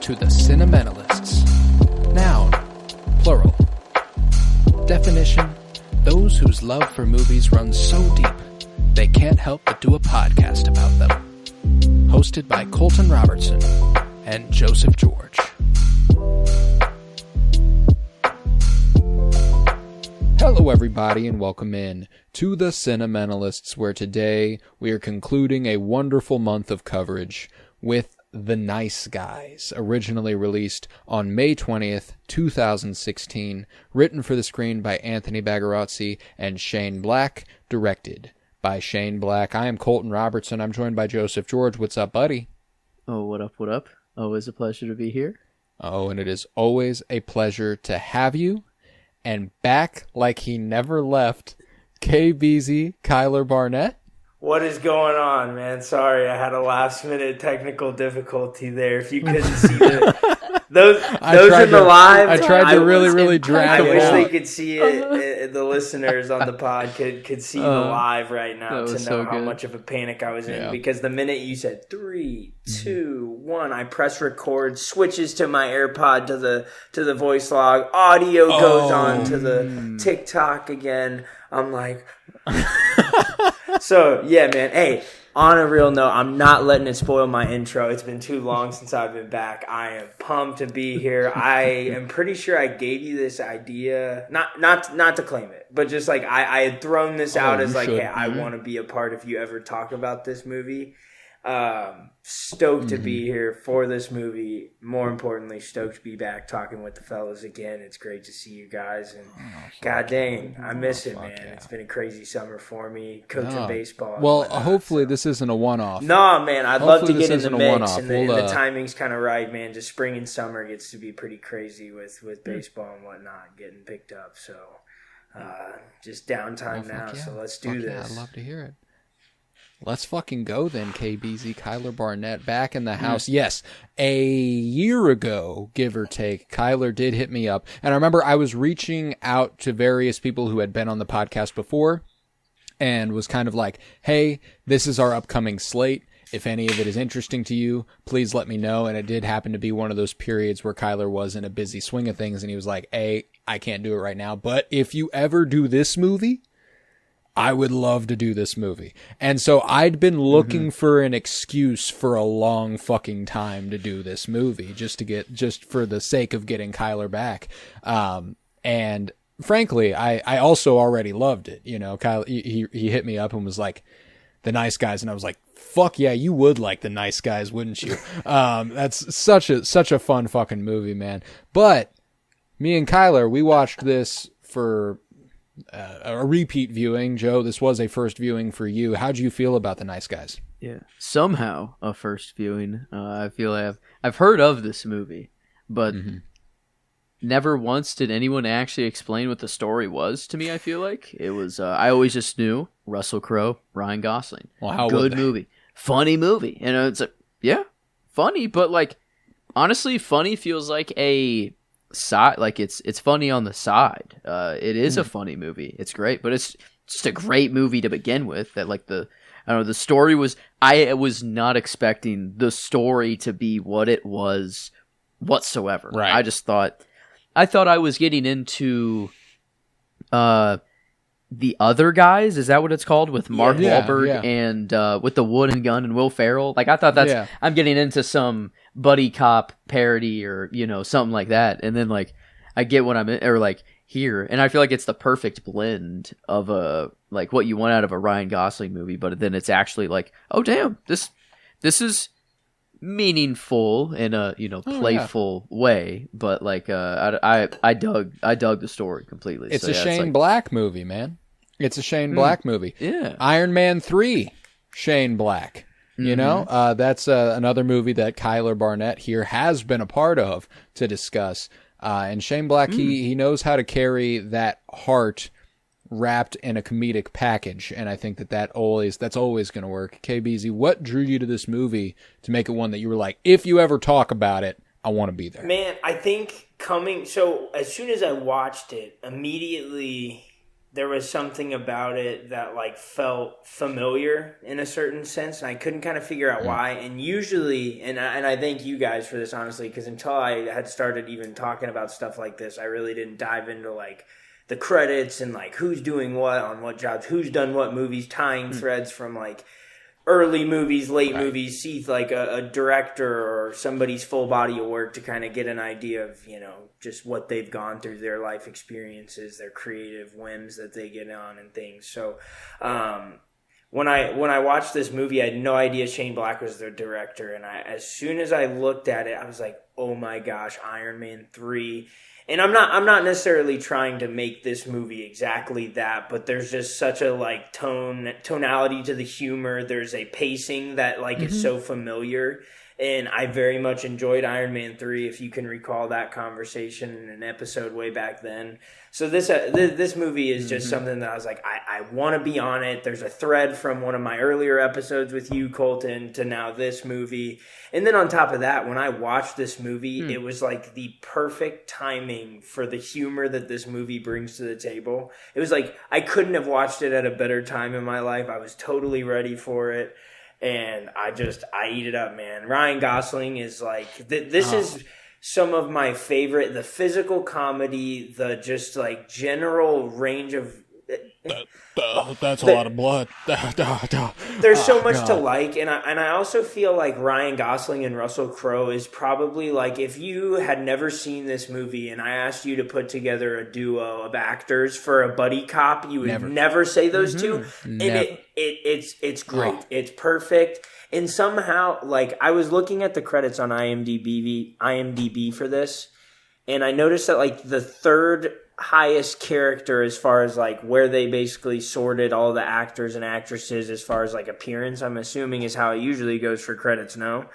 to the Cinementalists. Noun, plural. Definition, those whose love for movies runs so deep, they can't help but do a podcast about them. Hosted by Colton Robertson and Joseph George. Hello everybody and welcome in to the Cinementalists, where today we are concluding a wonderful month of coverage with The Nice Guys, originally released on May 20th, 2016, written for the screen by Anthony Bagarozzi and Shane Black, directed by Shane Black. I am Colton Robertson. I'm joined by Joseph George. What's up, buddy? Oh, what up, what up? Always a pleasure to be here. Oh, and it is always a pleasure to have you. And back like he never left, K-BEEZY, Kyler Barnett. What is going on, man? Sorry, I had a last-minute technical difficulty there. If you couldn't see those in the live, I tried to really drag it I wish out. they could see it. The listeners on the pod could see the live right now to know how much of a panic I was in. Because the minute you said 3, 2, 1, I press record, switches to my AirPod to the voice log, audio goes on to the TikTok again. I'm like... So, yeah, man. Hey, on a real note, I'm not letting it spoil my intro. It's been too long since I've been back. I am pumped to be here. I am pretty sure I gave you this idea, not to claim it, but just like I had thrown this out as like, hey, I want to be a part if you ever talk about this movie. Stoked to be here for this movie. More importantly, stoked to be back talking with the fellas again. It's great to see you guys, and god dang, I miss it, man. It's been a crazy summer for me, coaching baseball. Well, hopefully this isn't a one-off. No, man, I'd love to get in the mix, and the timing's kind of right, man. Just spring and summer gets to be pretty crazy with baseball and whatnot getting picked up. So, just downtime now. So let's do this. Yeah, I'd love to hear it. Let's fucking go then, K-BEEZY. Kyler Barnett back in the house. Yes, a year ago, give or take, Kyler did hit me up. And I remember I was reaching out to various people who had been on the podcast before and was kind of like, hey, this is our upcoming slate. If any of it is interesting to you, please let me know. And it did happen to be one of those periods where Kyler was in a busy swing of things. And he was like, hey, I can't do it right now. But if you ever do this movie, I would love to do this movie. And so I'd been looking for an excuse for a long fucking time to do this movie, just for the sake of getting Kyler back. And frankly, I also already loved it. You know, Kyler, he hit me up and was like, The Nice Guys. And I was like, fuck yeah, you would like The Nice Guys, wouldn't you? That's such a fun fucking movie, man. But me and Kyler, we watched this for a repeat viewing. Joe, this was a first viewing for you. How'd you feel about The Nice Guys? Yeah, somehow a first viewing. I feel I've heard of this movie, but never once did anyone actually explain what the story was to me. I feel like it was. I always just knew Russell Crowe, Ryan Gosling. Well, how good movie, funny movie, and it's funny, but like honestly, funny feels like a side, like it's funny on the side. It is a funny movie. It's great, but it's just a great movie to begin with. That like the story was. I was not expecting the story to be what it was whatsoever. Right. I thought I was getting into The Other Guys. Is that what it's called, with Mark Wahlberg and with the Wooden Gun and Will Ferrell? Like I thought I'm getting into some buddy cop parody or something like that, and then like I get what I'm in, or like here, and I feel like it's the perfect blend of like what you want out of a Ryan Gosling movie, but then it's actually like, oh damn, this is meaningful in a playful way, but like I dug the story completely. It's a Shane Black movie, man. It's a Shane Black movie. Yeah, Iron Man 3, Shane Black. You know, that's another movie that Kyler Barnett here has been a part of to discuss. And Shane Black, he knows how to carry that heart wrapped in a comedic package. And I think that's always going to work. K-BEEZY, what drew you to this movie to make it one that you were like, if you ever talk about it, I want to be there? Man, I think so as soon as I watched it, immediately there was something about it that like felt familiar in a certain sense, and I couldn't kind of figure out why. And usually, and I thank you guys for this, honestly, because until I had started even talking about stuff like this, I really didn't dive into like the credits and like who's doing what on what jobs, who's done what movies, tying threads from like early movies, late movies, see like a director or somebody's full body of work to kind of get an idea of, you know, just what they've gone through, their life experiences, their creative whims that they get on and things. So when I watched this movie, I had no idea Shane Black was the director, and as soon as I looked at it, I was like, oh my gosh, Iron Man 3. And I'm not necessarily trying to make this movie exactly that, but there's just such a like tonality to the humor. There's a pacing that like is so familiar, and I very much enjoyed Iron Man 3. If you can recall that conversation in an episode way back then. So this movie is just something that I was like, I want to be on it. There's a thread from one of my earlier episodes with you, Colton, to now this movie. And then on top of that, when I watched this movie, it was like the perfect timing for the humor that this movie brings to the table. It was like I couldn't have watched it at a better time in my life. I was totally ready for it. And I eat it up, man. Ryan Gosling is like, this is some of my favorite, the physical comedy, the just like general range of... That's a lot of blood. There's so much to like, and I also feel like Ryan Gosling and Russell Crowe is probably like, if you had never seen this movie and I asked you to put together a duo of actors for a buddy cop, you would never say those two. And it's great. It's perfect. And somehow, like, I was looking at the credits on IMDb for this, and I noticed that like the third highest character as far as like where they basically sorted all the actors and actresses as far as like appearance, I'm assuming is how it usually goes for credits, no?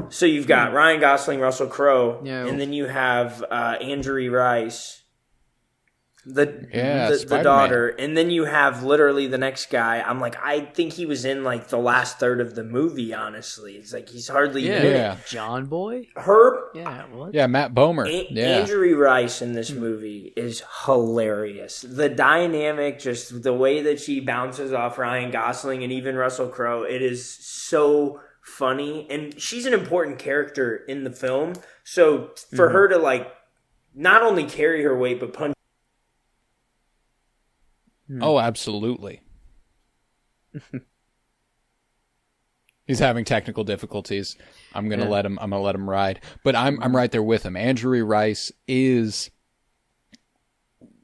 So you've got Ryan Gosling, Russell Crowe, and then you have Andrew Rice, the daughter, and then you have literally the next guy. I'm like, I think he was in like the last third of the movie, honestly. It's like he's hardly in it. John Boy? Matt Bomer. Andrew Rice in this movie is hilarious. The dynamic, just the way that she bounces off Ryan Gosling and even Russell Crowe, it is so funny. And she's an important character in the film. So for her to like not only carry her weight, but punch. Oh, absolutely. He's having technical difficulties. I'm gonna let him ride. But I'm right there with him. Andrew Rice is.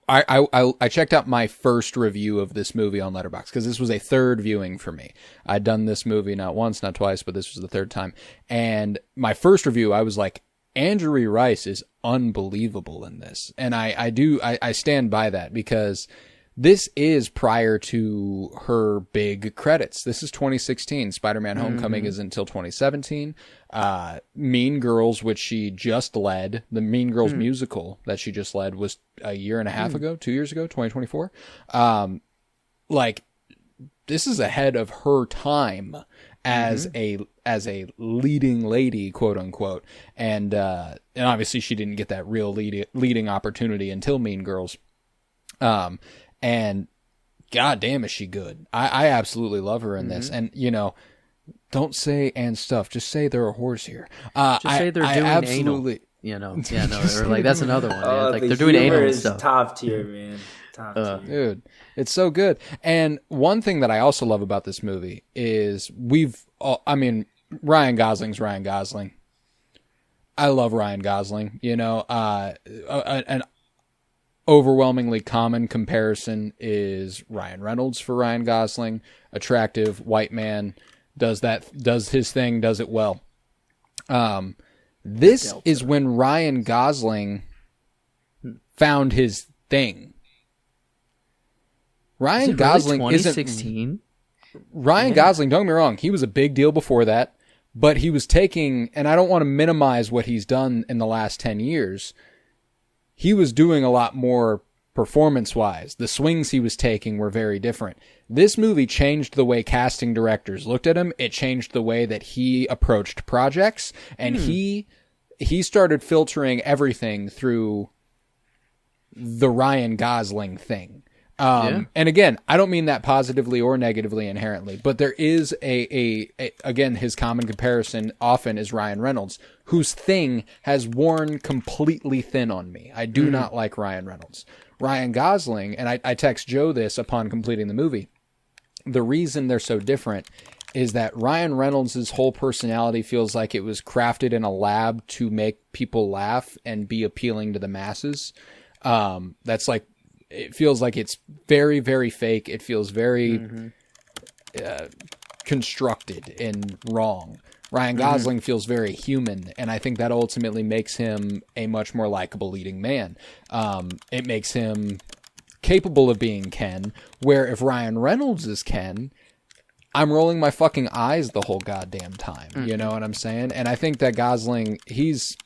I checked out my first review of this movie on Letterboxd because this was a third viewing for me. I'd done this movie not once, not twice, but this was the third time. And my first review, I was like, Andrew Rice is unbelievable in this, and I stand by that because. This is prior to her big credits. This is 2016. Spider-Man Homecoming is until 2017. Mean Girls, which she just led, the Mean Girls musical that she just led was a year and a half ago, 2 years ago, 2024. Like, this is ahead of her time as a leading lady, quote unquote. And obviously she didn't get that real leading opportunity until Mean Girls. And god damn is she good. I absolutely love her in this. And, you know, don't say and stuff. Just say there are whores here. Just say they're doing absolutely anal. You know, or like that's another one. Like they're doing anal and stuff. Top tier, man. Top tier. Dude, it's so good. And one thing that I also love about this movie is Ryan Gosling's Ryan Gosling. I love Ryan Gosling. You know, an overwhelmingly common comparison is Ryan Reynolds for Ryan Gosling. Attractive white man, does his thing, does it well. This is when Ryan Gosling found his thing. Ryan Gosling really 2016? Ryan Gosling, don't get me wrong, he was a big deal before that, but he was taking, and I don't want to minimize what he's done in the last 10 years, he was doing a lot more performance-wise. The swings he was taking were very different. This movie changed the way casting directors looked at him. It changed the way that he approached projects, and he started filtering everything through the Ryan Gosling thing. And again, I don't mean that positively or negatively inherently, but there is again, his common comparison often is Ryan Reynolds, whose thing has worn completely thin on me. I do not like Ryan Reynolds. Ryan Gosling, and I text Joe this upon completing the movie, the reason they're so different is that Ryan Reynolds' whole personality feels like it was crafted in a lab to make people laugh and be appealing to the masses. That's like, it feels like it's very, very fake. It feels very constructed and wrong. Ryan Gosling feels very human, and I think that ultimately makes him a much more likable leading man. It makes him capable of being Ken, where if Ryan Reynolds is Ken, I'm rolling my fucking eyes the whole goddamn time. You know what I'm saying? And I think that Gosling, he's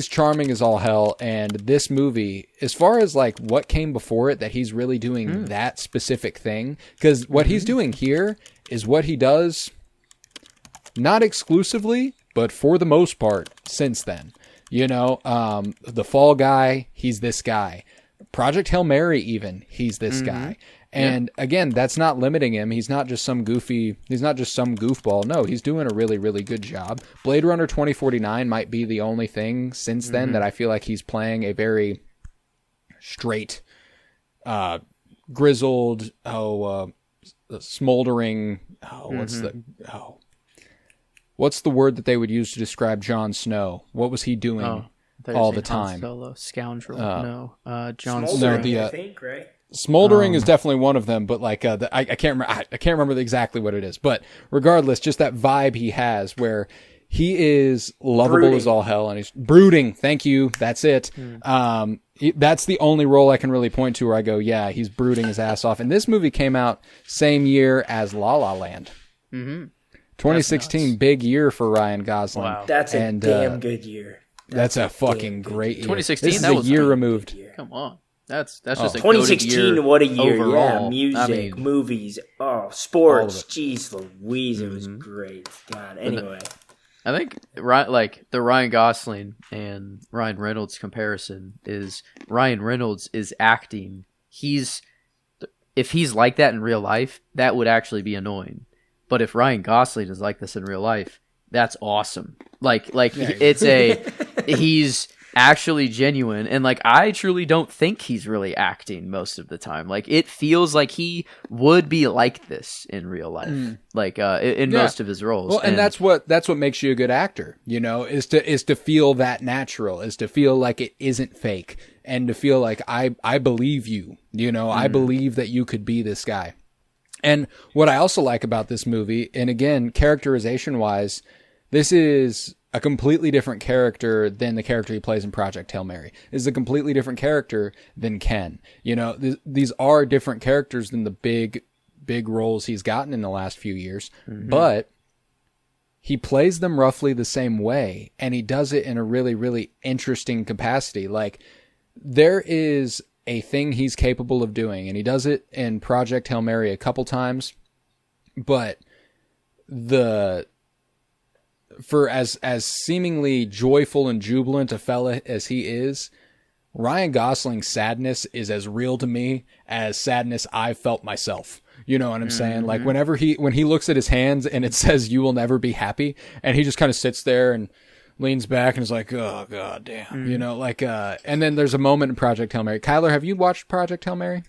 charming as all hell, and this movie, as far as like what came before it, that he's really doing that specific thing, because what he's doing here is what he does not exclusively, but for the most part since then. You know, The Fall Guy, he's this guy. Project Hail Mary, even, he's this guy. And again, that's not limiting him. He's not just some goofball. No, he's doing a really, really good job. Blade Runner 2049 might be the only thing since then that I feel like he's playing a very straight, grizzled, smoldering, what's the word that they would use to describe Jon Snow? What was he doing all the time? Solo, scoundrel. Jon Snow. I think, right? Smoldering is definitely one of them, but like I can't remember exactly what it is. But regardless, just that vibe he has, where he is lovable Brooding. as all hell, and he's brooding. Thank you. That's it. That's the only role I can really point to where I go, yeah, he's brooding his ass off. And this movie came out same year as La La Land. 2016, big year for Ryan Gosling. Wow. That's a damn good year. That's a fucking great year. 2016, This is that a was year a removed. Come on. That's just a 2016, goated year what a year. overall. Yeah, music, I mean, movies, All sports. of Jeez Louise, it was great. God, anyway. I think like the Ryan Gosling and Ryan Reynolds comparison is Ryan Reynolds is acting. If he's like that in real life, that would actually be annoying. But if Ryan Gosling is like this in real life, that's awesome. He's actually genuine, and like I truly don't think he's really acting most of the time. Like it feels like he would be like this in real life, in most of his roles. Well, and that's what makes you a good actor, you know, is to feel that natural, is to feel like it isn't fake, and to feel like I believe you, you know, I believe that you could be this guy. And what I also like about this movie, and again, characterization wise, this is a completely different character than the character he plays in Project Hail Mary. This is a completely different character than Ken. You know, these are different characters than the big roles he's gotten in the last few years, but he plays them roughly the same way, and he does it in a really, really interesting capacity. Like, there is a thing he's capable of doing, and he does it in Project Hail Mary a couple times, but for as seemingly joyful and jubilant a fella as he is, Ryan Gosling's sadness is as real to me as sadness I've felt myself. You know what I'm saying? Like when he looks at his hands and it says "you will never be happy," and he just kind of sits there and leans back and is like, "Oh god damn," you know, like and then there's a moment in Project Hail Mary. Kyler, have you watched Project Hail Mary?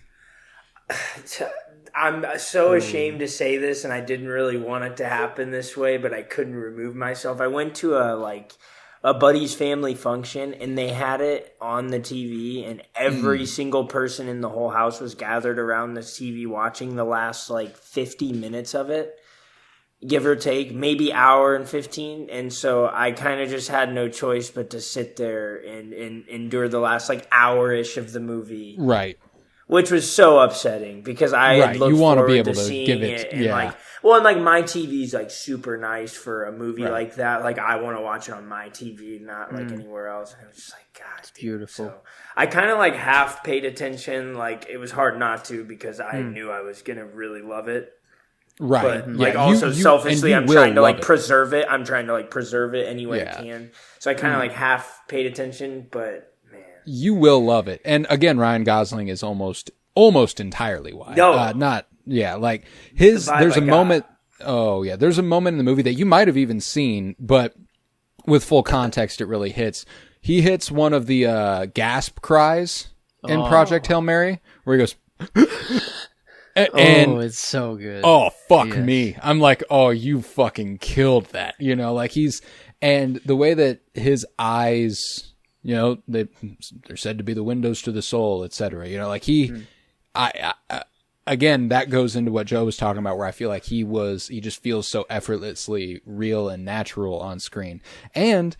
I'm so ashamed to say this, and I didn't really want it to happen this way, but I couldn't remove myself. I went to a buddy's family function, and they had it on the TV, and every single person in the whole house was gathered around the TV watching the last 50 minutes of it, give or take, maybe hour and 15. And so I kind of just had no choice but to sit there and endure the last hour-ish of the movie. Right. Which was so upsetting because I had looked forward to seeing it. And my TV's super nice for a movie like that. Like, I want to watch it on my TV, not anywhere else. And it was just God, it's beautiful. So I kind of half paid attention. It was hard not to because I knew I was gonna really love it. Right. But also selfishly, I'm trying to preserve it. I'm trying to preserve it any way I can. So I kind of half paid attention, but. You will love it. And again, Ryan Gosling is almost almost entirely why. No. Not, yeah, like there's a moment. Oh yeah. There's a moment in the movie that you might have even seen, but with full context, it really hits. He hits one of the, gasp cries in Project Hail Mary where he goes, and it's so good. Oh, fuck me. I'm like, oh, you fucking killed that. You know, like and the way that his eyes, you know, they're said to be the windows to the soul, etc. You know, like I again, that goes into what Joe was talking about, where I feel like he just feels so effortlessly real and natural on screen. And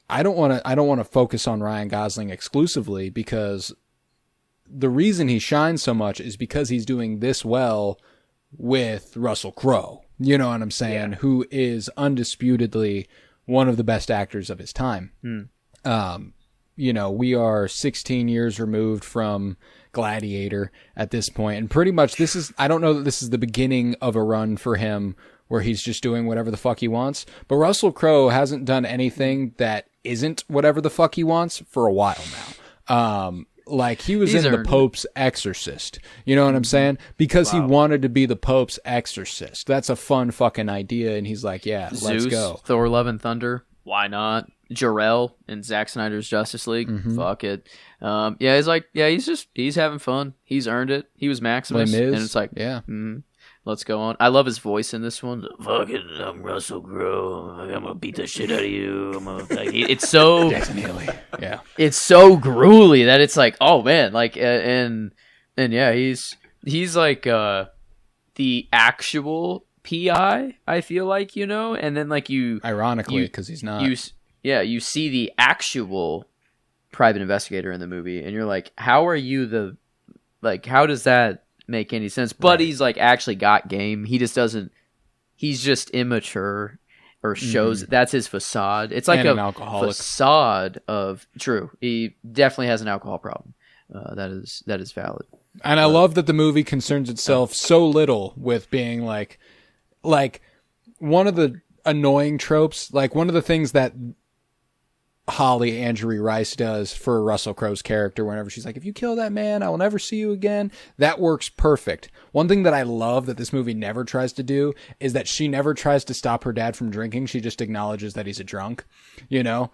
I don't want to focus on Ryan Gosling exclusively, because the reason he shines so much is because he's doing this well with Russell Crowe. You know what I'm saying? Yeah. Who is undisputedly one of the best actors of his time. You know, we are 16 years removed from Gladiator at this point, and pretty much I don't know that this is the beginning of a run for him where he's just doing whatever the fuck he wants, but Russell Crowe hasn't done anything that isn't whatever the fuck he wants for a while now. Like he was in The Pope's Exorcist, you know what I'm saying? Because he wanted to be the Pope's Exorcist. That's a fun fucking idea, and he's like, yeah, Zeus, let's go. Thor: Love and Thunder, why not? Jarrell in Zack Snyder's Justice League, fuck it. He's having fun. He's earned it. He was Maximus, and it's like, let's go on. I love his voice in this one. Fucking, I'm Russell Crowe. I'm gonna beat the shit out of you. It's so Jackson Haley. Yeah, it's so gruely that it's like, oh man, like, and yeah, he's like the actual PI. I feel like, you know, and then like ironically, because he's not. You see the actual private investigator in the movie, and you're like, how are you how does that make any sense? But he's like actually got game. He just doesn't. He's just immature, or shows that's his facade. It's like an alcoholic facade of true. He definitely has an alcohol problem. That is valid. And I love that the movie concerns itself so little with being like one of the annoying tropes, like one of the things that Holly Angery Rice does for Russell Crowe's character whenever she's like, if you kill that man, I will never see you again. That works perfect. One thing that I love that this movie never tries to do is that she never tries to stop her dad from drinking. She just acknowledges that he's a drunk, you know?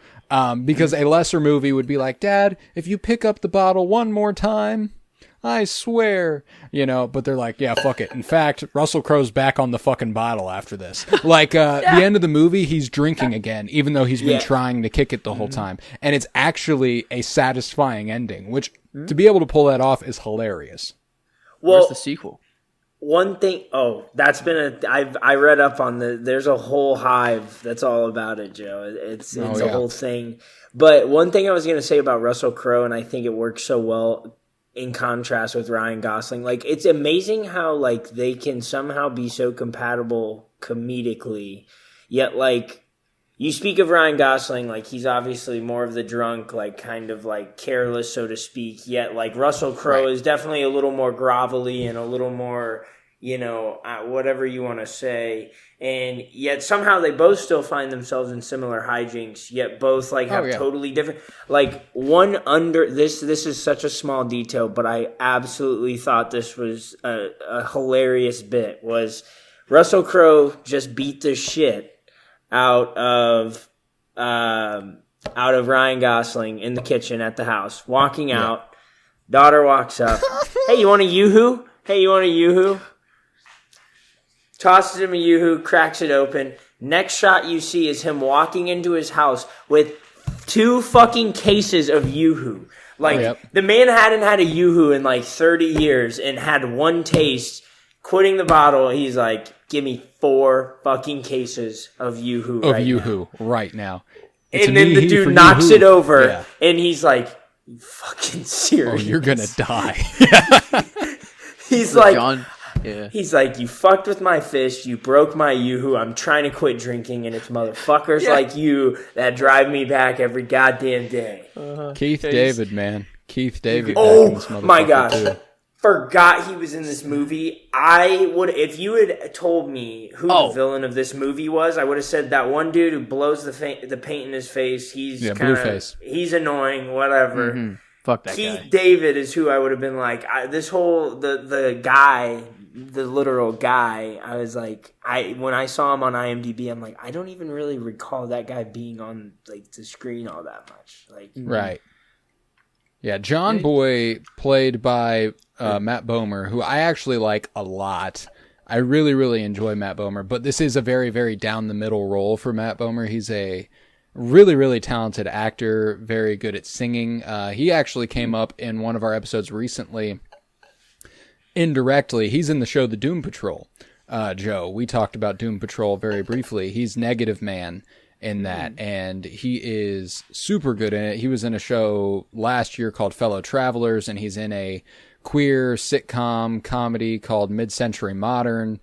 Because a lesser movie would be like, Dad, if you pick up the bottle one more time, I swear, you know, but they're like, yeah, fuck it. In fact, Russell Crowe's back on the fucking bottle after this. Like, the end of the movie, he's drinking again, even though he's been trying to kick it the whole time. And it's actually a satisfying ending, which to be able to pull that off is hilarious. Well, where's the sequel? One thing, that's been I read up on there's a whole hive that's all about it, Joe. It's a whole thing. But one thing I was going to say about Russell Crowe, and I think it works so well in contrast with Ryan Gosling, like, it's amazing how, like, they can somehow be so compatible comedically, yet, like, you speak of Ryan Gosling, like, he's obviously more of the drunk, like, kind of, like, careless, so to speak, yet, like, Russell Crowe is definitely a little more grovelly and a little more, you know, whatever you want to say, and yet somehow they both still find themselves in similar hijinks, yet both, like, have totally different, like, one under, this is such a small detail, but I absolutely thought this was a hilarious bit, was Russell Crowe just beat the shit out of Ryan Gosling in the kitchen at the house, walking out, daughter walks up, hey, you want a Yoo-hoo? Tosses him a Yoo-hoo, cracks it open. Next shot you see is him walking into his house with 2 fucking cases of Yoo-hoo. Like, the man hadn't had a Yoo-hoo in like 30 years and had one taste. Quitting the bottle, he's like, give me 4 fucking cases of Yoo-hoo right now. And then the dude knocks it over, and he's like, you fucking serious? Oh, you're gonna die. He's like... He's like, you fucked with my fish, you broke my Yoo-hoo, I'm trying to quit drinking, and it's motherfuckers like you that drive me back every goddamn day. Keith David, man. Keith David. Oh, my gosh. Too. Forgot he was in this movie. I would, if you had told me who the villain of this movie was, I would have said that one dude who blows the paint in his face. He's blue face. He's annoying, whatever. Fuck that Keith guy. David is who I would have been like. This whole the guy, the literal guy. I was like, when I saw him on IMDb, I'm like, I don't even really recall that guy being on like the screen all that much. Like, right. Yeah, John Boy, played by Matt Bomer, who I actually like a lot. I really, really enjoy Matt Bomer, but this is a very, very down the middle role for Matt Bomer. He's a really, really talented actor, very good at singing. He actually came up in one of our episodes recently, indirectly. He's in the show The Doom Patrol, Joe. We talked about Doom Patrol very briefly. He's Negative Man in that, and he is super good in it. He was in a show last year called Fellow Travelers, and he's in a queer sitcom comedy called Mid-Century Modern.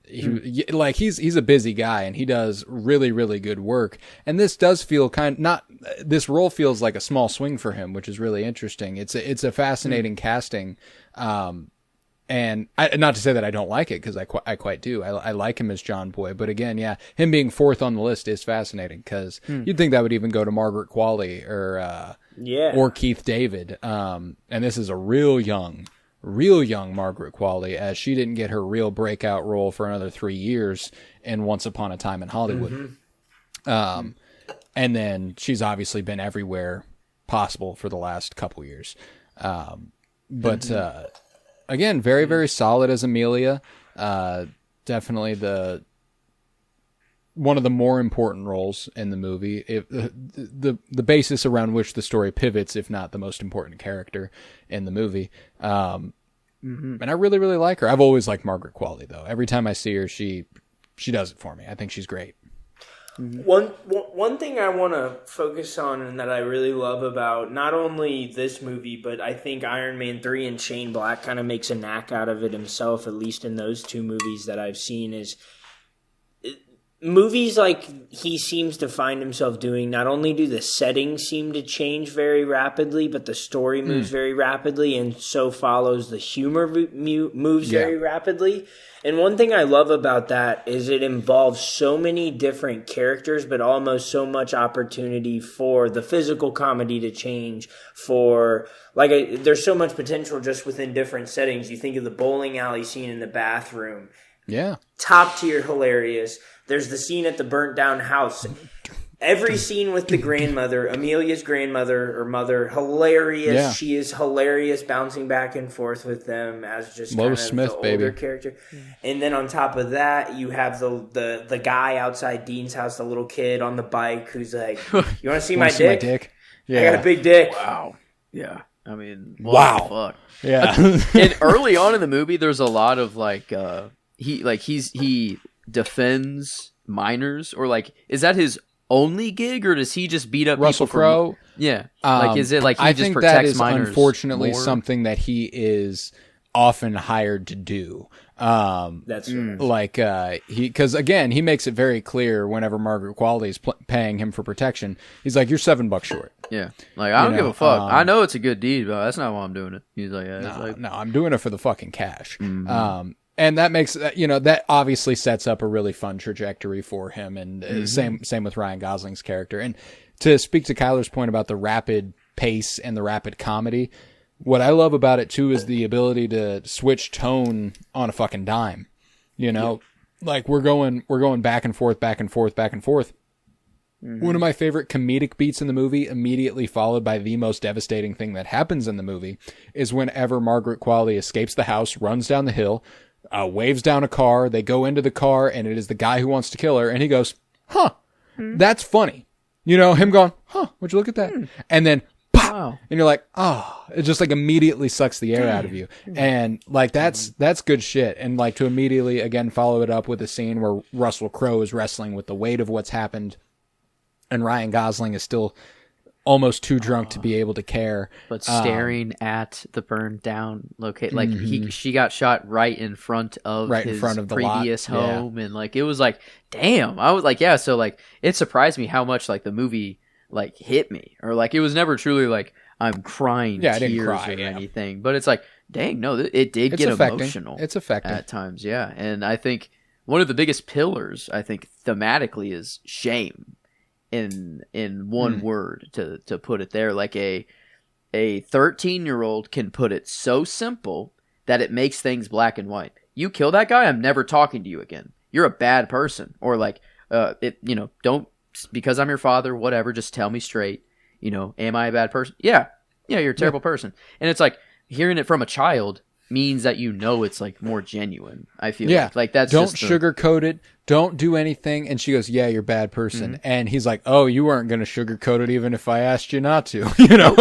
He's a busy guy, and he does really, really good work. And this does feel this role feels like a small swing for him, which is really interesting. It's a fascinating casting. And not to say that I don't like it, because I quite do. I like him as John Boy, but again, yeah, him being fourth on the list is fascinating, because you'd think that would even go to Margaret Qualley or Keith David. And this is a real young Margaret Qualley, as she didn't get her real breakout role for another 3 years in Once Upon a Time in Hollywood. And then she's obviously been everywhere possible for the last couple years. Again, very, very solid as Amelia. Definitely one of the more important roles in the movie. The basis around which the story pivots, if not the most important character in the movie. And I really, really like her. I've always liked Margaret Qualley, though. Every time I see her, she does it for me. I think she's great. One thing I want to focus on, and that I really love about not only this movie, but I think Iron Man 3 and Shane Black kind of makes a knack out of it himself, at least in those two movies that I've seen, is movies like he seems to find himself doing. Not only do the settings seem to change very rapidly, but the story moves very rapidly, and so follows the humor moves very rapidly. And one thing I love about that is it involves so many different characters, but almost so much opportunity for the physical comedy to change. There's so much potential just within different settings. You think of the bowling alley scene in the bathroom. Yeah. Top tier hilarious. There's the scene at the burnt down house. Every scene with the grandmother, Amelia's grandmother or mother, hilarious. Yeah. She is hilarious, bouncing back and forth with them as just Lois Smith, the older character. And then on top of that, you have the guy outside Dean's house, the little kid on the bike who's like, "You want to see my dick? Yeah. I got a big dick." Wow. Yeah. I mean, wow. Fuck. Yeah. And early on in the movie, there's a lot of he defends minors, or is that his only gig, or does he just beat up Russell Crowe? Yeah. Is it he I just think protects that is minors unfortunately more? something that he is often hired to do. That's because again, he makes it very clear whenever Margaret Qualley is paying him for protection, he's like, "You're $7 short." Yeah, I don't give a fuck. I know it's a good deed, but that's not why I'm doing it. He's like, no, I'm doing it for the fucking cash. And that makes that obviously sets up a really fun trajectory for him, and same with Ryan Gosling's character. And to speak to Kyler's point about the rapid pace and the rapid comedy, what I love about it too is the ability to switch tone on a fucking dime. We're going back and forth, back and forth, back and forth. One of my favorite comedic beats in the movie, immediately followed by the most devastating thing that happens in the movie, is whenever Margaret Qualley escapes the house, runs down the hill, waves down a car, they go into the car, and it is the guy who wants to kill her, and he goes, "Huh, that's funny." Him going, "Huh, would you look at that?" And then, pop, wow. And you're like, "Oh," it just immediately sucks the air out of you. And that's good shit. And to immediately, again, follow it up with a scene where Russell Crowe is wrestling with the weight of what's happened, and Ryan Gosling is still almost too drunk to be able to care, but staring at the burned down location. She got shot right in front of the previous lot. Home. Yeah. And it was damn. I was yeah. So it surprised me how much the movie hit me, or it was never truly I'm crying tears I didn't cry, or anything, but it's dang, no, it did get emotional. It's affecting at times. Yeah. And I think one of the biggest pillars, thematically, is shame. In one word, to put it there, a 13-year-old can put it so simple that it makes things black and white. You kill that guy, I'm never talking to you again. You're a bad person. Or like, don't, because I'm your father, whatever, just tell me straight. Am I a bad person? Yeah, you're a terrible person. And it's like, hearing it from a child means that it's like more genuine. I feel like that's don't just sugarcoat it. Don't do anything. And she goes, yeah, you're a bad person. And he's like, oh, you weren't going to sugarcoat it even if I asked you not to,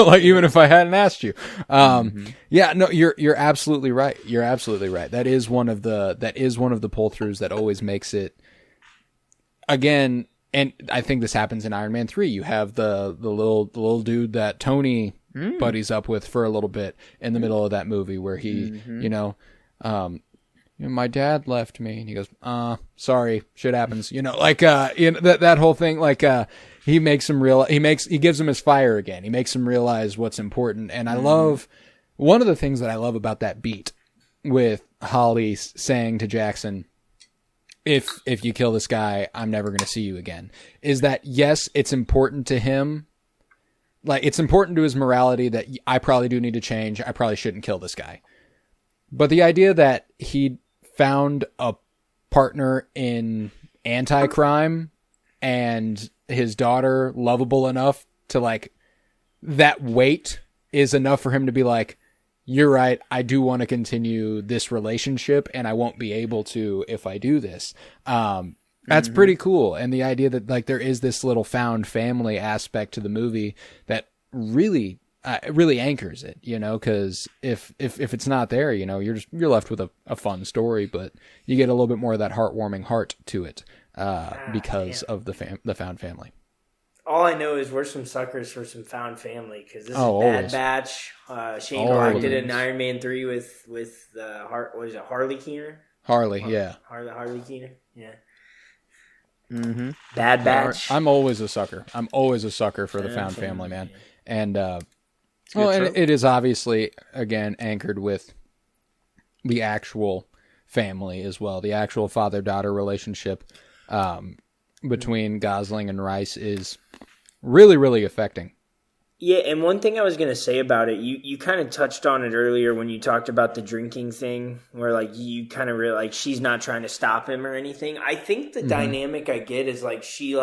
like even if I hadn't asked you. Yeah, no, you're absolutely right. You're absolutely right. That is one of the pull throughs that always makes it again. And I think this happens in Iron Man 3. You have the little dude that Tony buddies up with for a little bit in the middle of that movie where he, my dad left me, and he goes, sorry, shit happens, that whole thing, he makes him he gives him his fire again. He makes him realize what's important. And I love, one of the things that I love about that beat with Holly saying to Jackson, if you kill this guy, I'm never going to see you again, is that, yes, it's important to him. Like, it's important to his morality that I probably do need to change. I probably shouldn't kill this guy. But the idea that he found a partner in anti-crime and his daughter lovable enough to, like, that weight is enough for him to be like, you're right, I do want to continue this relationship and I won't be able to if I do this. That's pretty cool. And the idea that, like, there is this little found family aspect to the movie that really anchors it, because if it's not there, you're left with a fun story, but you get a little bit more of that heartwarming heart to it because of the found family. All I know is we're some suckers for some found family, because this is Bad always. Batch. Shane Black did it in Iron Man 3 with Harley Keener? Harley, yeah. Harley Keener, yeah. Mm-hmm. Bad Batch. I'm always a sucker. For the found family, man. And and it is obviously again anchored with the actual family as well. The actual father-daughter relationship between Gosling and Rice is really, really affecting. Yeah, and one thing I was going to say about it, you kind of touched on it earlier when you talked about the drinking thing, where, like, you kind of realize, like, she's not trying to stop him or anything. I think the dynamic I get is, like, she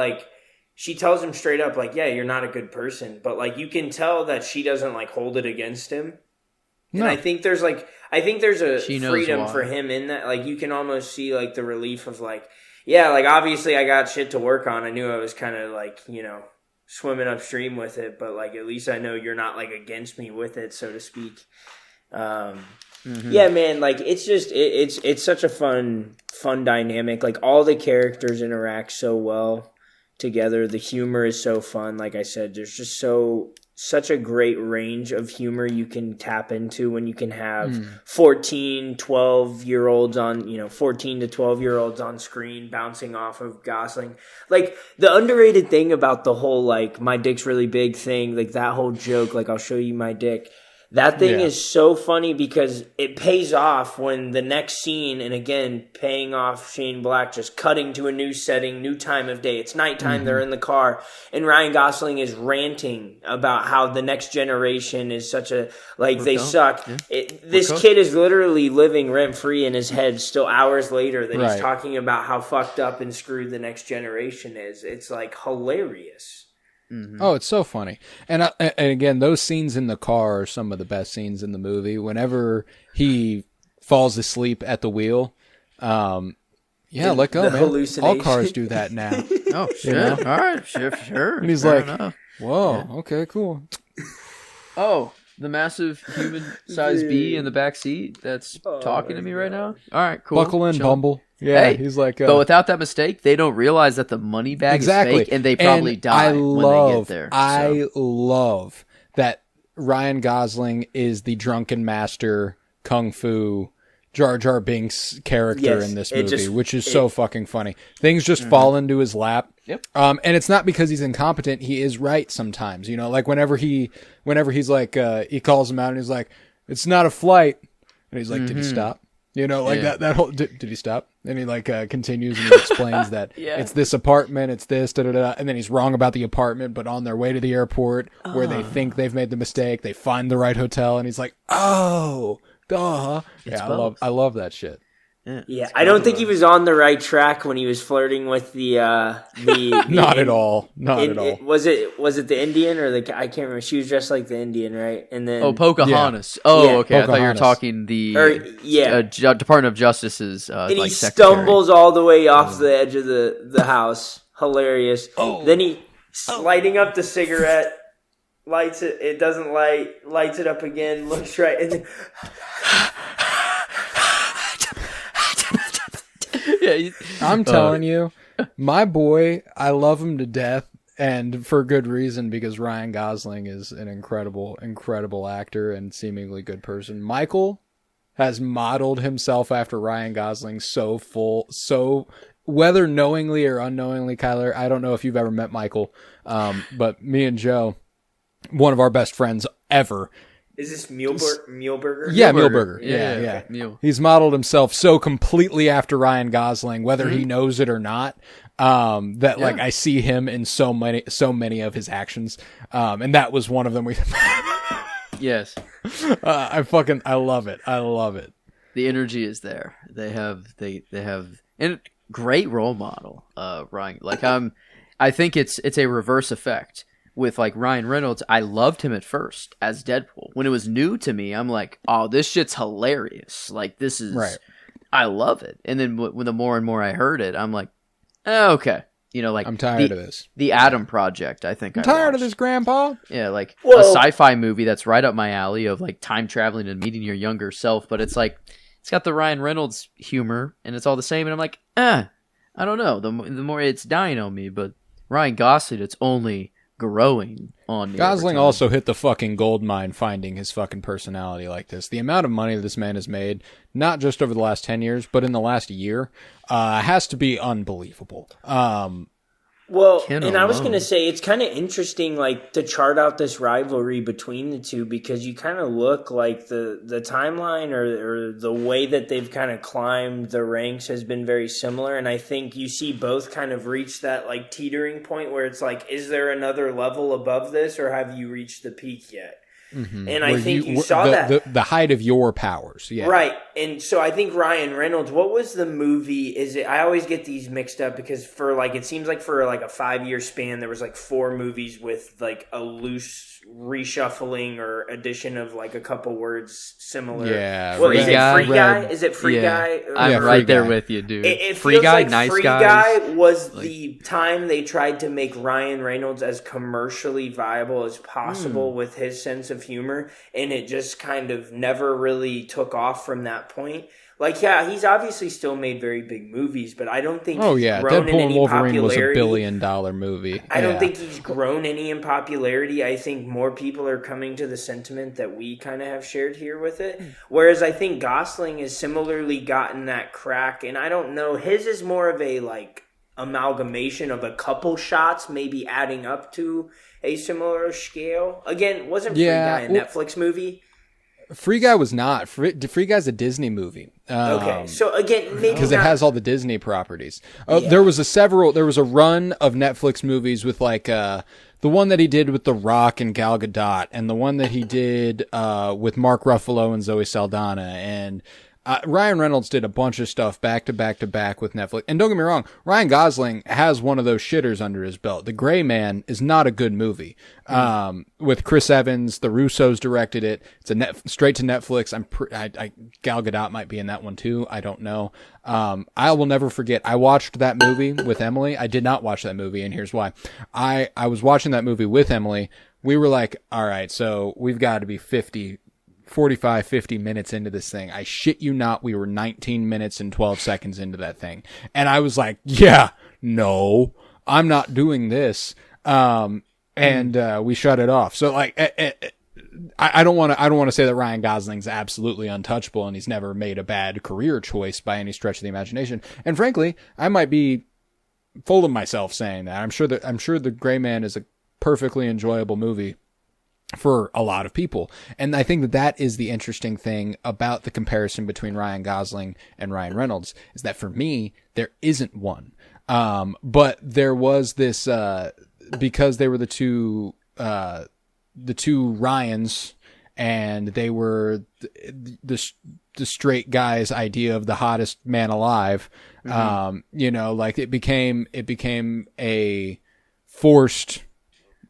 tells him straight up, like, yeah, you're not a good person. But, like, you can tell that she doesn't, like, hold it against him. No. And I think there's a freedom for him in that. Like, you can almost see, like, the relief of, like, yeah, like, obviously I got shit to work on. I knew I was kind of, like, swimming upstream with it, but, like, at least I know you're not, like, against me with it, so to speak. Yeah, man, like, it's just it's such a fun dynamic. Like, all the characters interact so well together. The humor is so fun. Like I said, there's just such a great range of humor you can tap into when you can have 14 to 12 year olds on screen bouncing off of Gosling. Like, the underrated thing about the whole, like, my dick's really big thing, like, that whole joke, like, I'll show you my dick. That thing is so funny because it pays off when the next scene, and again, paying off Shane Black, just cutting to a new setting, new time of day. It's nighttime, they're in the car, and Ryan Gosling is ranting about how the next generation is such a, like, they suck. Yeah. This kid is literally living rent-free in his head still hours later that he's talking about how fucked up and screwed the next generation is. It's, like, hilarious. Oh, it's so funny. And again, those scenes in the car are some of the best scenes in the movie. Whenever he falls asleep at the wheel, let go, man. All cars do that now. Oh, shit. All right, sure. And he's like, whoa, okay, cool. Oh, the massive human-sized bee in the back seat that's talking to me right now? All right, cool. Buckle in, Bumble. Yeah, hey, he's like... but without that mistake, they don't realize that the money bag is fake, and they probably die when they get there. I love that Ryan Gosling is the drunken master kung fu Jar Jar Binks character in this movie, which is so fucking funny. Things just fall into his lap. Yep. And it's not because he's incompetent. He is right sometimes. Like whenever he's like, he calls him out and he's like, it's not a flight. And he's like, did he stop? That whole, did he stop? And he like continues and he explains that it's this apartment, it's this, da da da, and then he's wrong about the apartment. But on their way to the airport, where they think they've made the mistake, they find the right hotel, and he's like, "Oh, duh!" Yeah, I love that shit. Yeah, I don't think he was on the right track when he was flirting with the Not at all. Not at all. Was it the Indian or the? I can't remember. She was dressed like the Indian, right? And then Pocahontas. Yeah. Oh, Yeah. okay. Pocahontas. I thought you were talking the Department of Justice's. And like, he stumbles all the way off the edge of the house. Hilarious. Then he lighting up the cigarette, lights it. It doesn't light. Lights it up again. Looks right, and then. I'm telling you, my boy, I love him to death, and for good reason, because Ryan Gosling is an incredible, incredible actor and seemingly good person. Michael has modeled himself after Ryan Gosling so whether knowingly or unknowingly, Kyler, I don't know if you've ever met Michael, but me and Joe, one of our best friends ever. Is this Muehlberger? Yeah, Muehlberger. Yeah. Yeah. He's modeled himself so completely after Ryan Gosling, whether he knows it or not, that like I see him in so many of his actions, and that was one of them. Yes. I love it. I love it. The energy is there. They have and great role model. Ryan, like I think it's a reverse effect. With like Ryan Reynolds, I loved him at first as Deadpool. When it was new to me, I'm like, oh, this shit's hilarious. Like, this is, right. I love it. And then when the more and more I heard it, I'm like, oh, okay. You know, like, I'm tired of this. The Adam Project, I think I'm tired of this, Grandpa. Yeah, like a sci-fi movie that's right up my alley of like time traveling and meeting your younger self. But it's like, it's got the Ryan Reynolds humor and it's all the same. And I'm like, I don't know. The more it's dying on me. But Ryan Gosling, it's only growing on me. Gosling also hit the fucking gold mine finding his fucking personality like this. The amount of money this man has made, not just over the last 10 years, but in the last year, has to be unbelievable. Well, and I was going to say, it's kind of interesting, like, to chart out this rivalry between the two, because you kind of look like the timeline or the way that they've kind of climbed the ranks has been very similar. And I think you see both kind of reach that, like, teetering point where it's like, is there another level above this, or have you reached the peak yet? Mm-hmm. And I think you saw the height of your powers, yeah, right. And so I think Ryan Reynolds. What was the movie? I always get these mixed up because it seems like for like a 5-year span there was like 4 movies with like a loose reshuffling or addition of like a couple words similar. Yeah, Free Guy? Is it Free Guy? I'm right there with you, dude. It Free Guy, like Nice Free Guys. Guy was the time they tried to make Ryan Reynolds as commercially viable as possible with his sense of humor, and it just kind of never really took off from that point. Like, yeah, he's obviously still made very big movies, but I don't think he's grown Deadpool in any and Wolverine was popularity. $1 billion movie. I don't think he's grown any in popularity. I think more people are coming to the sentiment that we kind of have shared here with it. Whereas I think Gosling has similarly gotten that crack, and I don't know, his is more of a like amalgamation of a couple shots, maybe adding up to a similar scale. Again, wasn't Free Guy a Netflix movie? Free Guy was not. Free Guy's a Disney movie. Okay, so again, maybe because it has all the Disney properties. There was a run of Netflix movies with like the one that he did with The Rock and Gal Gadot, and the one that he did with Mark Ruffalo and Zoe Saldana, and Ryan Reynolds did a bunch of stuff back to back to back with Netflix. And don't get me wrong, Ryan Gosling has one of those shitters under his belt. The Gray Man is not a good movie. With Chris Evans, the Russos directed it. It's straight to Netflix. Gal Gadot might be in that one too. I don't know. I will never forget. I watched that movie with Emily. I did not watch that movie, and here's why. I was watching that movie with Emily. We were like, all right, so we've got to be 45, 50 minutes into this thing. I shit you not, we were 19 minutes and 12 seconds into that thing. And I was like, yeah, no, I'm not doing this. And we shut it off. So like, I don't want to say that Ryan Gosling's absolutely untouchable and he's never made a bad career choice by any stretch of the imagination. And frankly, I might be full of myself saying that. I'm sure The Gray Man is a perfectly enjoyable movie. for a lot of people. And I think that that is the interesting thing about the comparison between Ryan Gosling and Ryan Reynolds, is that for me, there isn't one. But there was this, because they were the two Ryans, and they were the straight guy's idea of the hottest man alive. You know, like it became a forced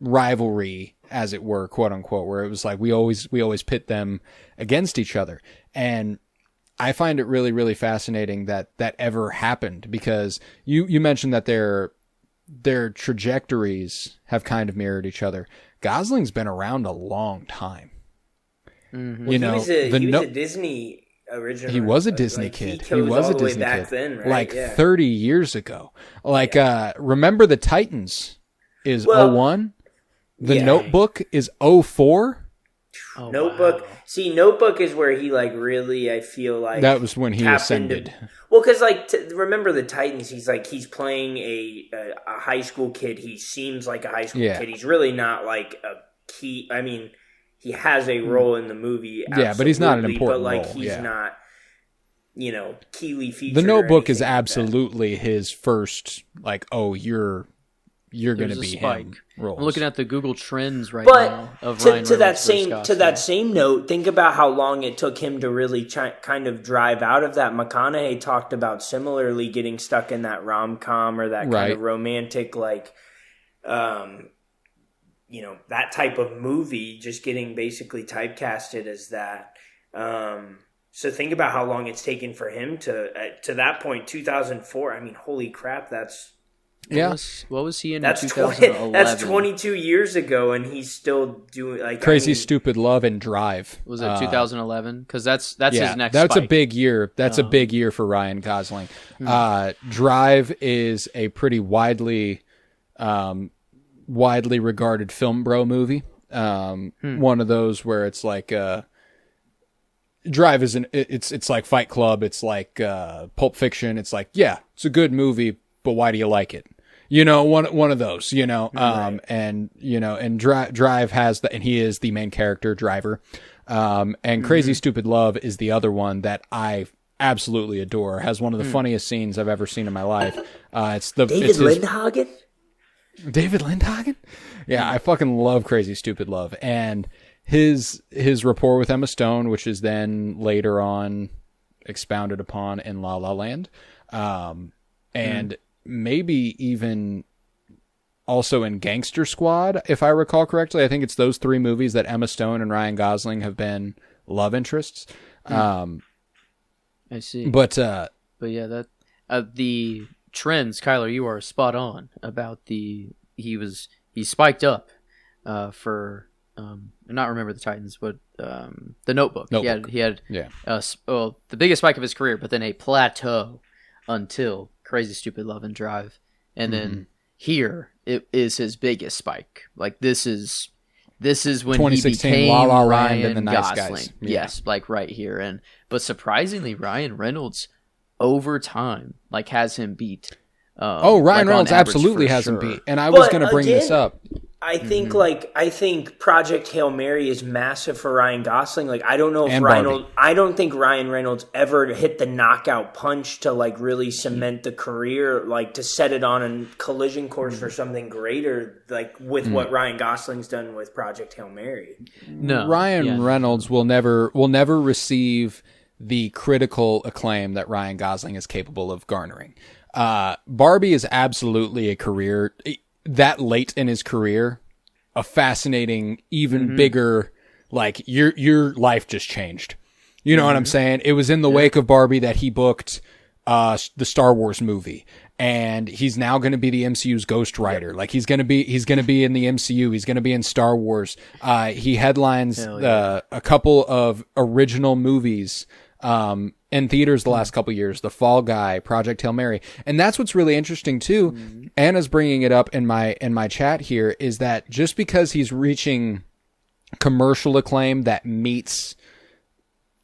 rivalry, as it were, quote unquote, where it was like we always pit them against each other. And I find it really, really fascinating that ever happened, because you mentioned that their trajectories have kind of mirrored each other. Gosling's been around a long time. You know, he was a Disney original. He was a Disney kid. He was a Disney kid then, right? Like 30 years ago. Like, Remember the Titans is 01. The Notebook is 04. Oh, Notebook. Wow. See, Notebook is where he like really, I feel like that was when he ascended. Well, because like Remember the Titans, he's playing a high school kid. He seems like a high school kid. He's really not like a key. I mean, he has a role in the movie. Yeah, but he's not an important role. But like role. he's not, you know, keyly featured. The Notebook is absolutely his first. Like, oh, you're going to be him. Roles. I'm looking at the Google Trends now of Ryan Reynolds to that same note, think about how long it took him to really kind of drive out of that. McConaughey talked about similarly getting stuck in that rom-com or that kind of romantic, like, you know, that type of movie, just getting basically typecasted as that. So think about how long it's taken for him to that point, 2004. I mean, holy crap, that's... What was he in 2011? That's 22 years ago, and he's still doing like Crazy Stupid Love and Drive. Was it 2011? Because that's his next. That's spike. a big year. That's a big year for Ryan Gosling. Drive is a pretty widely regarded film bro movie. One of those where it's like Drive isn't. It's like Fight Club. It's like Pulp Fiction. It's like, yeah, it's a good movie, but why do you like it? You know, one of those, you know, and, you know, and Drive has and he is the main character, Driver. And Crazy Stupid Love is the other one that I absolutely adore. Has one of the funniest scenes I've ever seen in my life. David Lindhagen? David Lindhagen? Yeah, I fucking love Crazy Stupid Love. And his rapport with Emma Stone, which is then later on expounded upon in La La Land. And maybe even also in Gangster Squad, if I recall correctly. I think it's those three movies that Emma Stone and Ryan Gosling have been love interests. I see. But yeah, that the trends, Kyler, you are spot on about he spiked up for not Remember the Titans, but the Notebook. He had the biggest spike of his career, but then a plateau until Crazy Stupid Love and Drive, and then here it is his biggest spike. Like this is when he became La La Land Ryan and the Nice Gosling. Guys. Yes, like right here, but surprisingly, Ryan Reynolds over time like has him beat. Ryan Reynolds absolutely has him beat, and I was going to bring this up. I think I think Project Hail Mary is massive for Ryan Gosling. Like I don't know if I don't think Ryan Reynolds ever hit the knockout punch to like really cement the career, like to set it on a collision course for something greater, like with what Ryan Gosling's done with Project Hail Mary. No, Ryan Reynolds will never receive the critical acclaim that Ryan Gosling is capable of garnering. Barbie is absolutely a career that late in his career, a fascinating, even bigger, like your life just changed. You know what I'm saying? It was in the wake of Barbie that he booked the Star Wars movie, and he's now going to be the MCU's ghostwriter. Like he's going to be in the MCU. He's going to be in Star Wars. He headlines a couple of original movies in theaters the last couple years, The Fall Guy, Project Hail Mary. And that's what's really interesting too. Anna's bringing it up in my chat here, is that just because he's reaching commercial acclaim that meets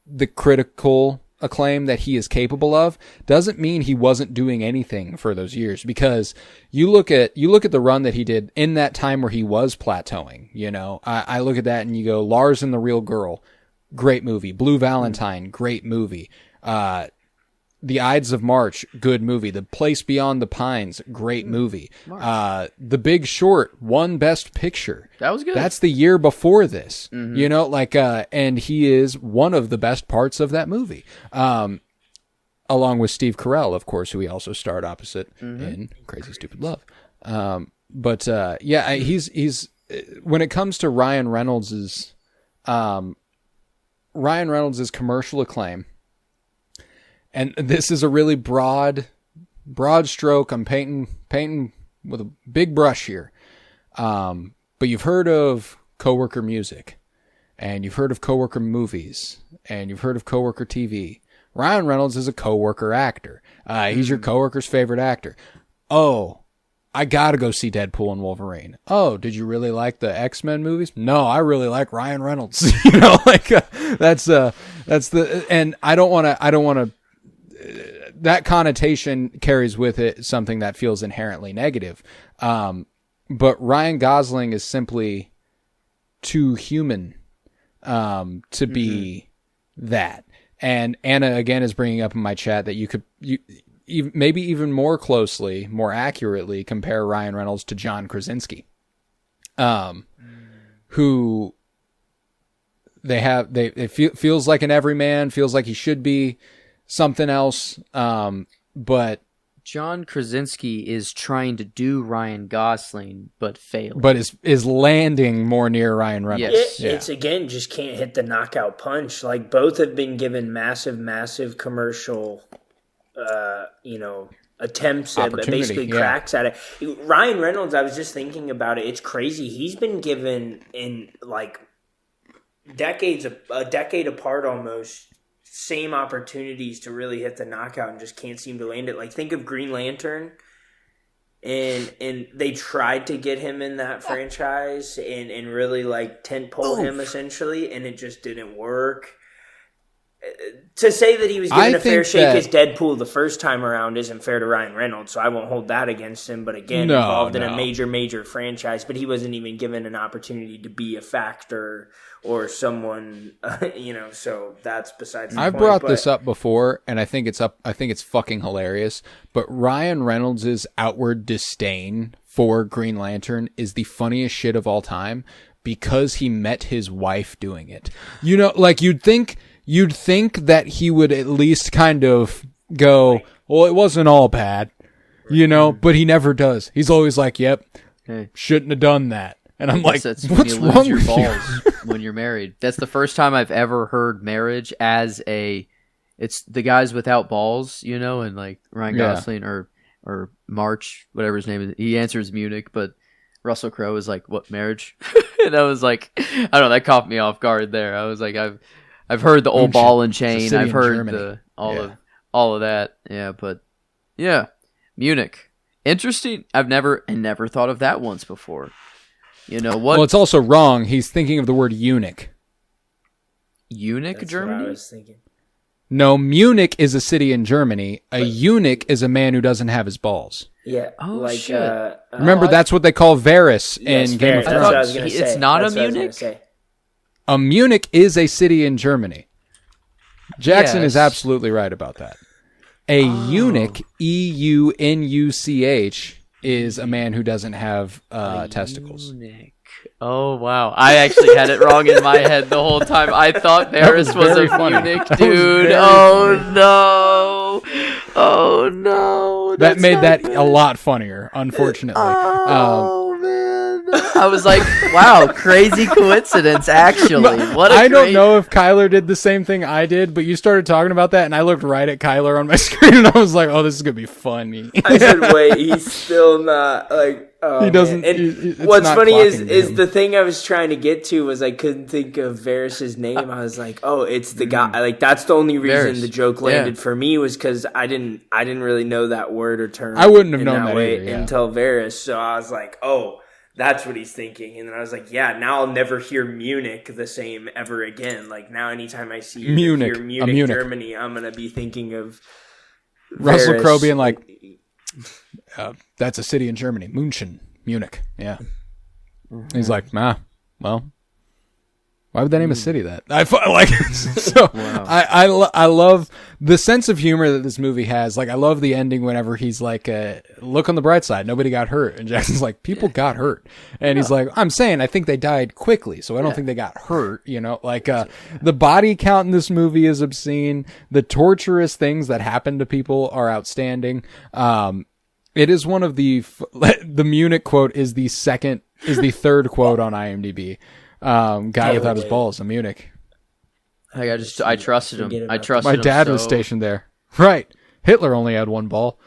the critical acclaim that he is capable of doesn't mean he wasn't doing anything for those years, because you look at the run that he did in that time where he was plateauing. I look at that and you go, Lars and the Real Girl, great movie. Blue Valentine, great movie. The Ides of March, good movie. The Place Beyond the Pines, great movie. The Big Short, won Best Picture. That was good. That's the year before this. And he is one of the best parts of that movie. Along with Steve Carell, of course, who he also starred opposite in Crazy Stupid Love. He's when it comes to Ryan Reynolds's commercial acclaim. And this is a really broad stroke. I'm painting with a big brush here. But you've heard of coworker music, and you've heard of coworker movies, and you've heard of coworker TV. Ryan Reynolds is a coworker actor. He's your coworker's favorite actor. Oh, I gotta go see Deadpool and Wolverine. Oh, did you really like the X-Men movies? No, I really like Ryan Reynolds. That's the, and I don't want to. That connotation carries with it something that feels inherently negative. But Ryan Gosling is simply too human to be that. And Anna, again, is bringing up in my chat that you maybe even more closely, more accurately compare Ryan Reynolds to John Krasinski, who feels like an everyman, feels like he should be something else, but John Krasinski is trying to do Ryan Gosling, but failing. But is landing more near Ryan Reynolds. Yes. It's again just can't hit the knockout punch. Like, both have been given massive commercial, attempts at basically cracks at it. Ryan Reynolds, I was just thinking about it. It's crazy. He's been given in like a decade apart almost, same opportunities to really hit the knockout and just can't seem to land it. Like, think of Green Lantern, and they tried to get him in that franchise and really like tentpole him essentially, and it just didn't work. To say that he was given a fair shake as Deadpool the first time around isn't fair to Ryan Reynolds, so I won't hold that against him. But again, involved in a major franchise, but he wasn't even given an opportunity to be a factor or someone, so that's besides the point. I've brought this up before, and I think it's fucking hilarious, but Ryan Reynolds' outward disdain for Green Lantern is the funniest shit of all time, because he met his wife doing it. You'd think that he would at least kind of go, well, it wasn't all bad, but he never does. He's always like, yep, shouldn't have done that. And I'm like, that's what's when you wrong lose your with balls when you're married. That's the first time I've ever heard marriage as it's the guys without balls, and like Ryan Gosling or March, whatever his name is. He answers Munich, but Russell Crowe is like, what, marriage? And I was like, I don't know, that caught me off guard there. I was like, I've heard the old ball and chain. I've heard all of that. Yeah, but yeah, Munich. Interesting. I've never thought of that once before. You know what? Well, it's also wrong. He's thinking of the word eunuch. Eunuch, That's Germany? what I was thinking. No, Munich is a city in Germany. A eunuch is a man who doesn't have his balls. Yeah. Oh, shit. Remember, that's what they call Varys in Game of That's Thrones. what I was going to say. It's not That's a what I was Munich? gonna say. A Munich is a city in Germany. Jackson is Yes. absolutely right about that. A eunuch, EUNUCH, is a man who doesn't have testicles. Eunuch. Oh, wow. I actually had it wrong in my head the whole time. I thought Varys was very a funny. eunuch, That was dude. very Oh, no. Oh, no. That made that a lot funnier, unfortunately. Oh, man. I was like, wow, crazy coincidence, actually. What a I don't great- know if Kyler did the same thing I did, but you started talking about that, and I looked right at Kyler on my screen, and I was like, oh, this is going to be funny. I said, wait, he's still not like. Oh, He doesn't. man. And it's what's not funny is clocking him. the thing I was trying to get to was I couldn't think of Varys' name. I was like, oh, it's the guy. Like, that's the only reason Varys. the joke landed Yeah. for me, was because I didn't really know that word or term. I wouldn't have in known that way either, yeah. until Varys. So I was like, oh, That's what he's thinking. And then I was like, yeah, now I'll never hear Munich the same ever again. Like, now anytime I see Munich, Germany, I'm going to be thinking of Russell Crowe being like, that's a city in Germany. Munich. Yeah. Mm-hmm. He's like, well, why would they name a city that? I love the sense of humor that this movie has. Like, I love the ending whenever he's like, look on the bright side, nobody got hurt. And Jackson's like, people got hurt. And he's like, I'm saying, I think they died quickly, so I don't think they got hurt, you know? Like, the body count in this movie is obscene. The torturous things that happen to people are outstanding. It is one of the Munich quote is the third quote on IMDb. Guy without his balls in Munich. I trusted him. My dad was stationed there. Right. Hitler only had one ball.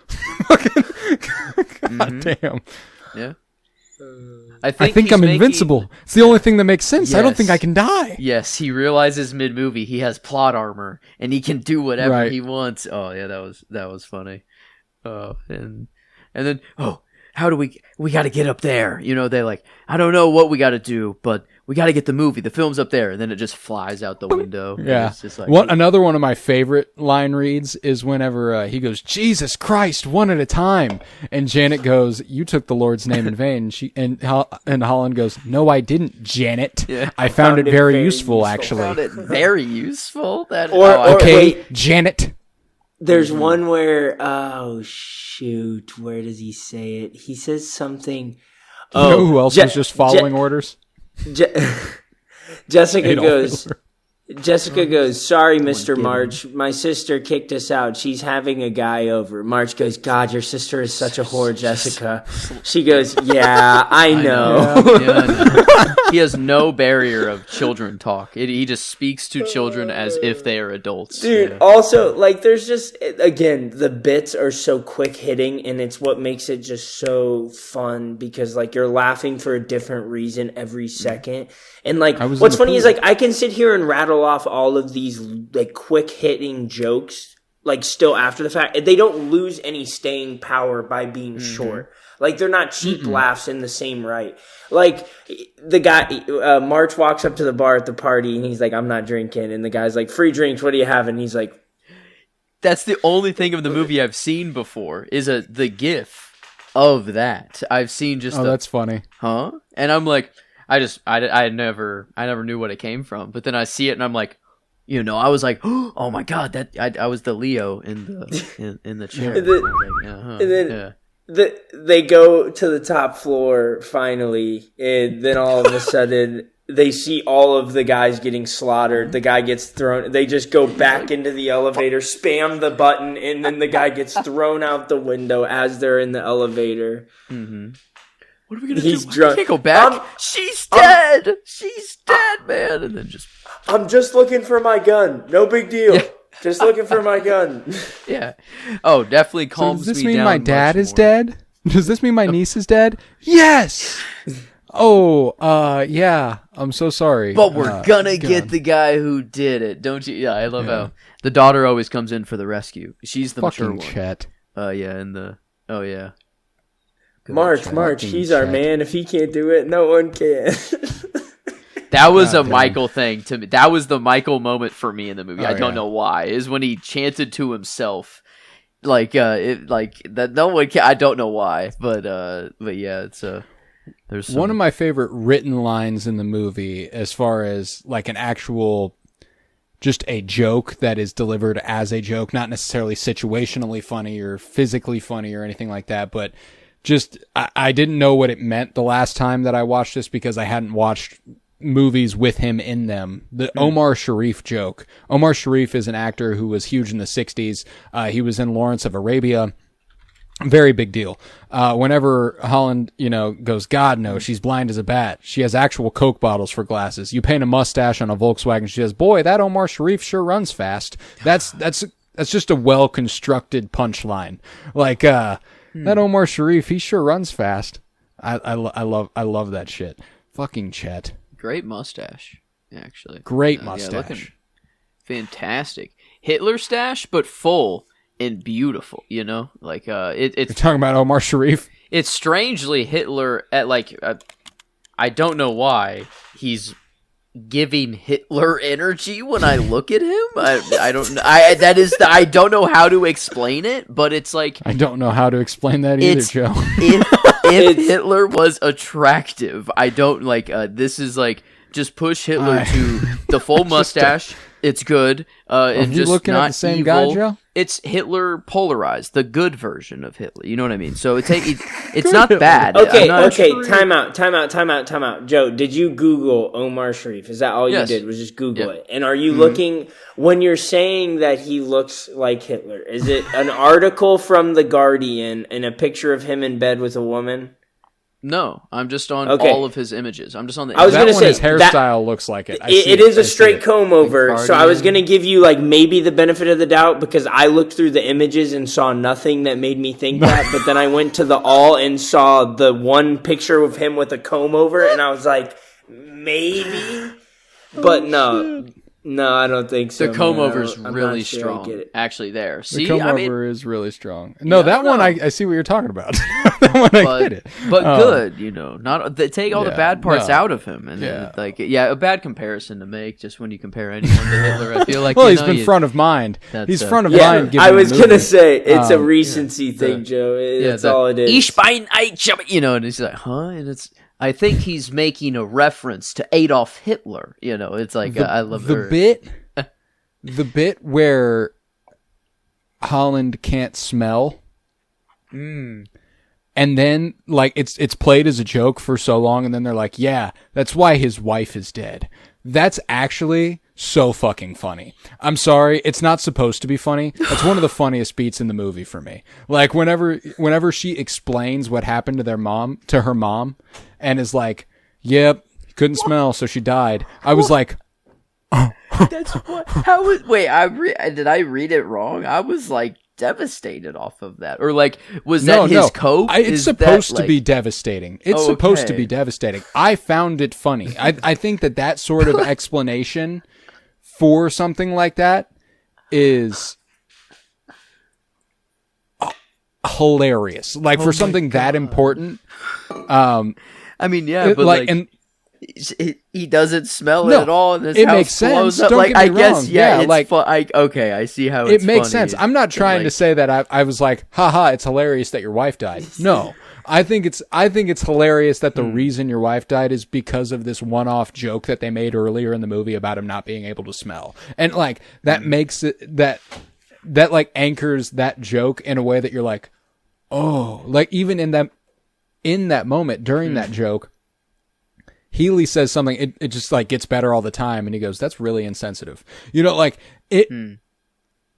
God damn. Yeah. I think I'm invincible. It's the only thing that makes sense. Yes. I don't think I can die. Yes, he realizes mid-movie he has plot armor and he can do whatever he wants. Oh yeah, that was funny. And then how do we got to get up there? You know, they like, I don't know what we got to do, but we got to get the film's up there. And then it just flies out the window. Yeah. It's just like, another one of my favorite line reads is whenever he goes, Jesus Christ, one at a time. And Janet goes, you took the Lord's name in vain. And Holland goes, no, I didn't, Janet. Yeah. I found it very useful, actually. I found it very useful. Janet. There's one where, oh shoot, where does he say it? He says something. You know who else was just following orders? Jessica goes, sorry, Mr. March. My sister kicked us out. She's having a guy over. March goes, God, your sister is such a whore, Jessica. She goes, yeah, I know. He has no barrier of children talk. He just speaks to children as if they are adults. Dude, also, like, there's just, again, the bits are so quick hitting, and it's what makes it just so fun because, like, you're laughing for a different reason every second. And, like, what's funny is, like, I can sit here and rattle off all of these, like, quick hitting jokes, like, still after the fact. They don't lose any staying power by being short. Like, they're not cheap laughs in the same right. Like, the guy, March walks up to the bar at the party, and he's like, I'm not drinking. And the guy's like, free drinks, what do you have? And he's like... That's the only thing of the movie I've seen before, is the gif of that. I've seen just that's funny. Huh? And I'm like, I never knew what it came from. But then I see it, and I'm like, you know, I was like, oh my God, I was the Leo in the chair. And then they go to the top floor finally, and then all of a sudden they see all of the guys getting slaughtered. The guy gets thrown. They just go back into the elevator, spam the button, and then the guy gets thrown out the window as they're in the elevator. Mm-hmm. What are we gonna do? We can't go back. She's dead. She's dead, man. And then I'm just looking for my gun. No big deal. Yeah. Just looking for my gun. Yeah. Oh, definitely calms me down. Does this mean my dad is dead? Does this mean my niece is dead? Yes! Yeah. I'm so sorry. But we're gonna get the guy who did it, don't you? Yeah, I love how the daughter always comes in for the rescue. She's the mature one. Chet. Yeah. March, he's our man. If he can't do it, no one can. That was a Michael thing to me. That was the Michael moment for me in the movie. I don't know why. Is when he chanted to himself, that no one can. I don't know why, but yeah, it's there's one of my favorite written lines in the movie, as far as like an actual, just a joke that is delivered as a joke, not necessarily situationally funny or physically funny or anything like that, but just I didn't know what it meant the last time that I watched this because I hadn't watched movies with him in them. The Omar Sharif joke. Omar Sharif is an actor who was huge in the 60s. He was in Lawrence of Arabia. Very big deal. Whenever Holland, goes, God, no, she's blind as a bat. She has actual Coke bottles for glasses. You paint a mustache on a Volkswagen. She says, boy, that Omar Sharif sure runs fast. That's just a well-constructed punchline. Like, that Omar Sharif, he sure runs fast. I love that shit. Fucking Chet. Great mustache, actually. Great mustache. Yeah, looking fantastic. Hitler stash, but full and beautiful, Like, it's... You're talking about Omar Sharif? It's strangely Hitler at, I don't know why he's giving Hitler energy when I look at him. I don't know. I don't know how to explain it, but it's like I don't know how to explain that either, Joe. If Hitler was attractive, I don't like. This is like just push Hitler to the full mustache. It's good. And you just looking not at the same evil. guy, Joe? It's Hitler polarized, the good version of Hitler. You know what I mean? So it's not bad. Okay, not time out. Joe, did you Google Omar Sharif? Is that all you did? Was just Google it? And are you looking, when you're saying that he looks like Hitler, is it an article from The Guardian and a picture of him in bed with a woman? No, I'm just on all of his images. I'm just on the. I was going to say his hairstyle looks like it. It is a straight comb over, so I was going to give you like maybe the benefit of the doubt because I looked through the images and saw nothing that made me think that. But then I went to the all and saw the one picture of him with a comb over, and I was like, maybe, but no. No, I don't think so. The comb over is really strong. Actually, there. See, the comb over is really strong. No, that one I see what you're talking about. That one I get it. But good, Not take all the bad parts out of him, and a bad comparison to make. Just when you compare anyone to Hitler, I feel like he's been front of mind. He's front of mind. I was gonna say it's a recency thing, Joe. That's all it is. Ich bin ein, and he's like, huh, and it's. I think he's making a reference to Adolf Hitler. It's like I love the bit where Holland can't smell, and then like it's played as a joke for so long, and then they're like, "Yeah, that's why his wife is dead." That's actually so fucking funny. I'm sorry, it's not supposed to be funny. That's one of the funniest beats in the movie for me. Like whenever she explains what happened to her mom, and is like, "Yep, couldn't smell, so she died." I was like, "That's what? How was? Wait, did I read it wrong? I was like devastated off of that, or like was that his cope? It's supposed to be devastating. It's supposed to be devastating. I found it funny. I think that sort of explanation for something like that is hilarious. Like for something that important. I mean, yeah, but like and he doesn't smell it at all. And it makes sense. Don't get me wrong. Guess, it's okay, I see how it makes sense. I'm not trying to say that I was like, haha, it's hilarious that your wife died. No, I think it's hilarious that the reason your wife died is because of this one-off joke that they made earlier in the movie about him not being able to smell, and like that makes it that like anchors that joke in a way that you're like, oh, like even in that moment during that joke. Healy says something, it just like gets better all the time, and he goes, "That's really insensitive." Like it.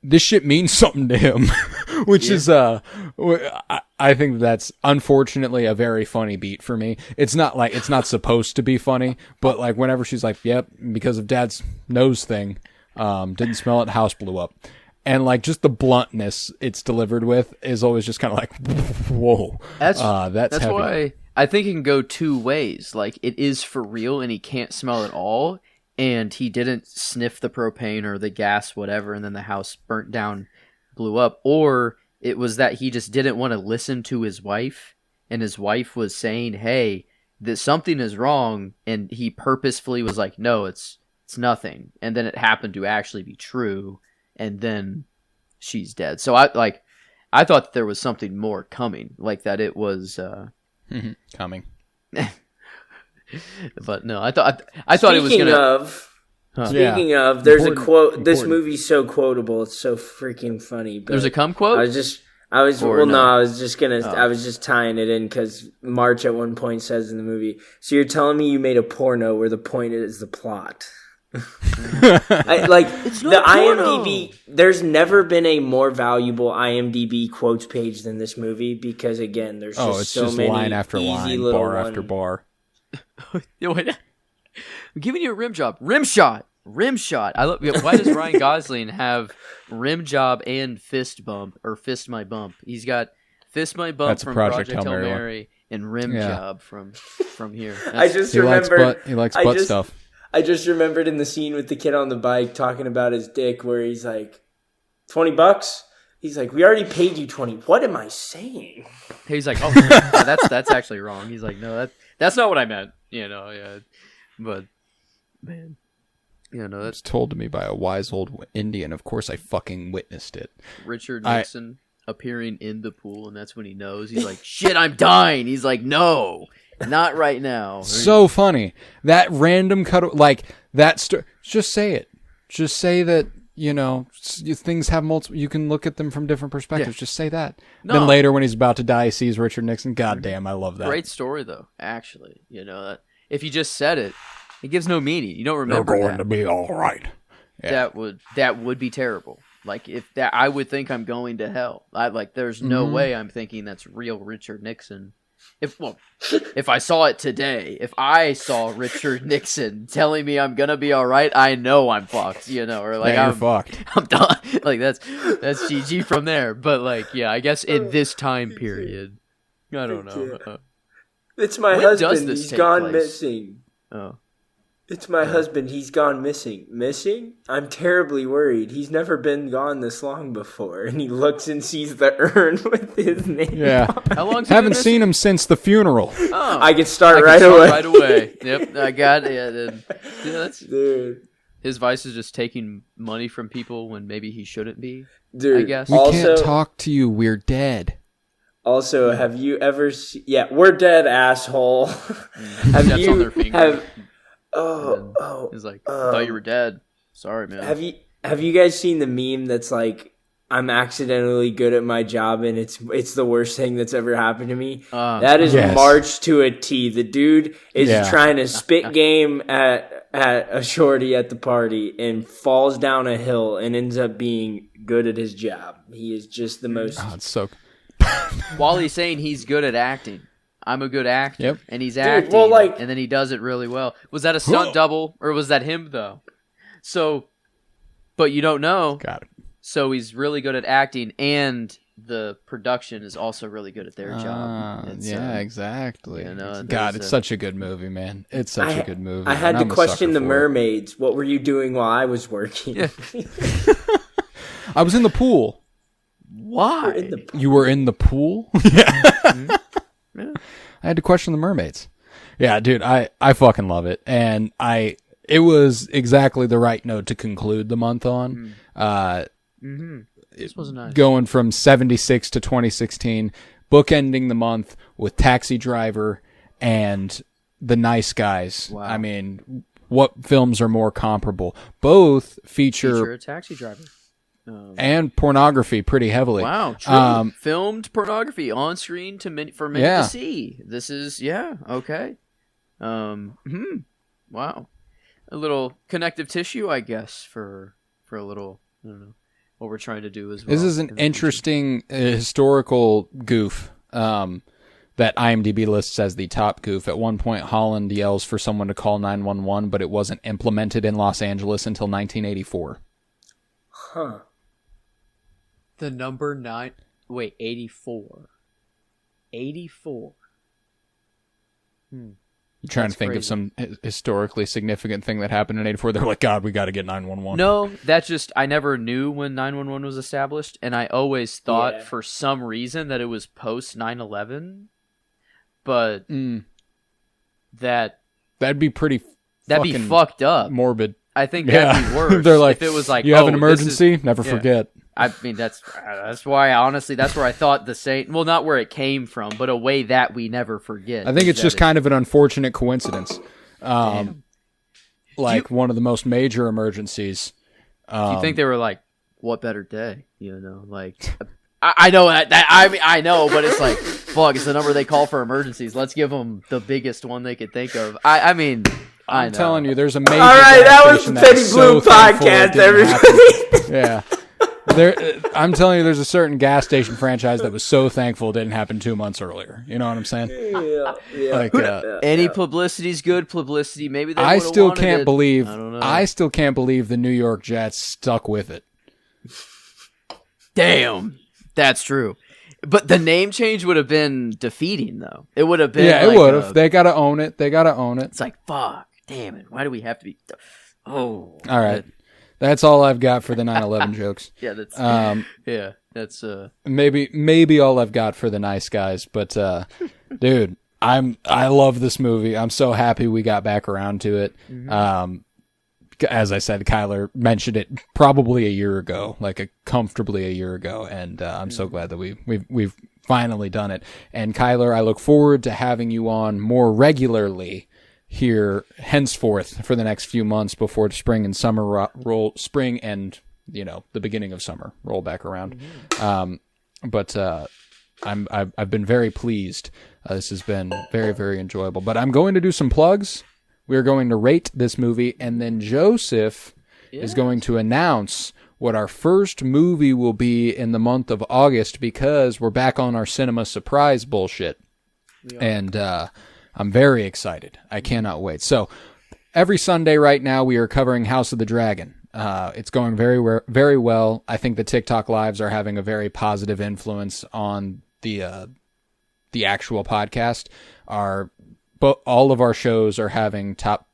This shit means something to him, which is I think that's unfortunately a very funny beat for me. It's not supposed to be funny, but like whenever she's like, "Yep, because of Dad's nose thing, didn't smell it, house blew up," and like just the bluntness it's delivered with is always just kind of like, whoa, that's heavy. Why. I think it can go two ways. Like, it is for real and he can't smell at all, and he didn't sniff the propane or the gas, whatever, and then the house burnt down, blew up. Or it was that he just didn't want to listen to his wife, and his wife was saying, hey, something is wrong, and he purposefully was like, no, it's nothing. And then it happened to actually be true, and then she's dead. So I thought that there was something more coming, like that it was... coming. But no, I thought it was gonna. Speaking of, there's a quote. This movie's so quotable. It's so freaking funny. But there's a cum quote. I was just tying it in because March at one point says in the movie. So you're telling me you made a porno where the point is the plot? It's the IMDb. There's never been a more valuable IMDb quotes page than this movie because again, there's so many line after line, bar after bar. I'm giving you a rim job, rim shot. I love. Why does Ryan Gosling have rim job and fist bump or fist my bump? He's got fist my bump from Project Hail Mary and rim job from here. He likes butt stuff. I just remembered in the scene with the kid on the bike talking about his dick where he's like, $20? He's like, we already paid you 20. What am I saying? He's like, oh, that's actually wrong. He's like, no, that's not what I meant. Yeah. But man, It's told to me by a wise old Indian. Of course, I fucking witnessed it. Richard Nixon appearing in the pool, and that's when he knows. He's like, "Shit, I'm dying." He's like, "No, not right now." So funny that random cut, like that. Just say it. Just say that. Things have multiple. You can look at them from different perspectives. Just say that. No. Then later, when he's about to die, he sees Richard Nixon. God damn, I love that. Great story, though. Actually, that if you just said it, it gives no meaning. You don't remember. They're going to be all right. Yeah. That would be terrible. Like if that, I would think I'm going to hell. There's no way I'm thinking that's real Richard Nixon. If I saw it today, if I saw Richard Nixon telling me I'm gonna be all right, I know I'm fucked, or like you're fucked. I'm done. Like that's GG from there. But I guess in this time period, I don't know. It's my when husband. does this He's take gone place? missing. Oh. It's my husband. He's gone missing. Missing? I'm terribly worried. He's never been gone this long before. And he looks and sees the urn with his name. Yeah. How long? Haven't seen him since the funeral. Oh. I can start right away. Yep, I got it. Yeah, Dude. His vice is just taking money from people when maybe he shouldn't be. Dude, I guess. We can't talk to you. We're dead. Also, have you ever seen... Yeah, we're dead, asshole. Steps on their finger. He's like, I thought you were dead. Sorry, man. Have you guys seen the meme that's like, I'm accidentally good at my job and it's the worst thing that's ever happened to me? That is March to a T. The dude is trying to spit game at a shorty at the party and falls down a hill and ends up being good at his job. He is just the most... Oh, it's so... While he's saying he's good at acting. I'm a good actor, and he's acting, and then he does it really well. Was that a stunt double, or was that him, though? So, but you don't know. Got it. So he's really good at acting, and the production is also really good at their job. Exactly. God, it's such a good movie, man. It's such a good movie. I had to question the mermaids. What were you doing while I was working? Yeah. I was in the pool. Why? You were in the pool? Yeah. Yeah. I had to question the mermaids. Yeah, dude, I fucking love it. And it was exactly the right note to conclude the month on. This was nice. Going from 76 to 2016, bookending the month with Taxi Driver and The Nice Guys. Wow. I mean, what films are more comparable? Both feature a taxi driver. And pornography pretty heavily. Wow, true. Filmed pornography on screen for many to see. This is okay. Wow, a little connective tissue, I guess, for a little. I don't know what we're trying to do as well. This is an interesting historical goof that IMDb lists as the top goof. At one point, Holland yells for someone to call 911, but it wasn't implemented in Los Angeles until 1984. Huh. The number 9... Wait, 84. 84. You're trying to think of some historically significant thing that happened in 84. They're like, God, we got to get 911. No, that's just... I never knew when 911 was established, and I always thought for some reason that it was post 9/11. But that'd be pretty... That'd be fucked up. Morbid. I think that'd be worse. They're like, if it was like, you have an emergency? Never forget. I mean, that's why, honestly, that's where I thought the same... Well, not where it came from, but a way that we never forget. I think it's just kind of an unfortunate coincidence. Like one of the most major emergencies. Do you think they were like, what better day? Like... I know that. I know, but it's like, fuck, it's the number they call for emergencies. Let's give them the biggest one they could think of. I mean... I'm telling you, there's a major... All right, that was the Petty Blue Podcast, everybody. Yeah. I'm telling you, there's a certain gas station franchise that was so thankful it didn't happen 2 months earlier. You know what I'm saying? Yeah. Like, any publicity's good publicity. Maybe they I still wanted can't it. believe. I don't know. I still can't believe the New York Jets stuck with it. Damn, that's true. But the name change would have been defeating, though. It would have been. Yeah, it would have. They got to own it. It's like, fuck, damn it. Why do we have to be? Oh, all right. That's all I've got for the 9/11 jokes. Yeah, that's that's maybe all I've got for the nice guys. But dude, I love this movie. I'm so happy we got back around to it. As I said, Kyler mentioned it probably a year ago, comfortably a year ago, and I'm so glad that we've finally done it. And Kyler, I look forward to having you on more regularly here henceforth for the next few months before spring and summer spring and the beginning of summer roll back around. But I've been very pleased. This has been very, very enjoyable. But I'm going to do some plugs. We are going to rate this movie, and then Joseph is going to announce what our first movie will be in the month of August, because we're back on our cinema surprise bullshit. And I'm very excited. I cannot wait. So every Sunday right now we are covering House of the Dragon. It's going very, very well. I think the TikTok lives are having a very positive influence on the actual podcast. All of our shows are having top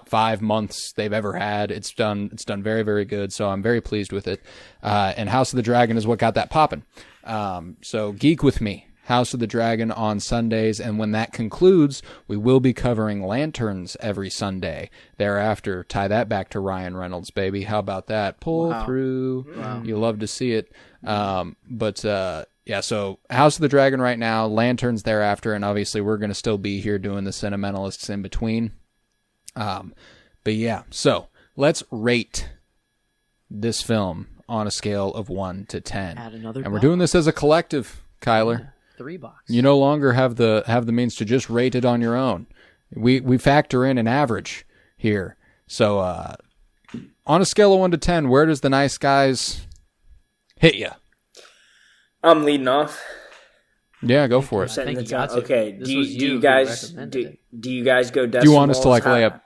5 months they've ever had. It's done very, very good. So I'm very pleased with it. And House of the Dragon is what got that popping. So geek with me, House of the Dragon on Sundays. And when that concludes, we will be covering Lanterns every Sunday. Thereafter, tie that back to Ryan Reynolds, baby. How about that? Pull through. Wow. You'll love to see it. Yeah, so House of the Dragon right now, Lanterns thereafter, and obviously we're going to still be here doing the Cinementalists in between. But yeah, so let's rate this film on a scale of 1 to 10. Add another and we're doing this as a collective, Kyler. Yeah, 3 box. You no longer have the means to just rate it on your own. We factor in an average here. So on a scale of 1 to 10, where does the nice guys hit you? I'm leading off. Yeah, go for it. Okay. Do you guys go decimals? Do you want us to lay up?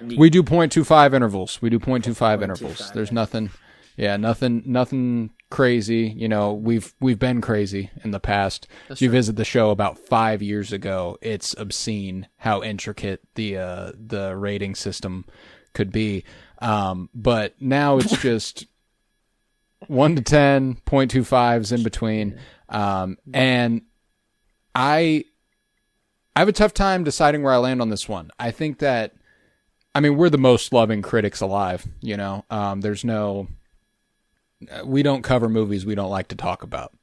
We do 0.25 intervals. Intervals. There's nothing. Yeah, nothing crazy. We've been crazy in the past. If you visit the show about 5 years ago, it's obscene how intricate the rating system could be. But now it's just 1 to 10, 0.25s in between. And I have a tough time deciding where I land on this one. I think that, we're the most loving critics alive, we don't cover movies we don't like to talk about,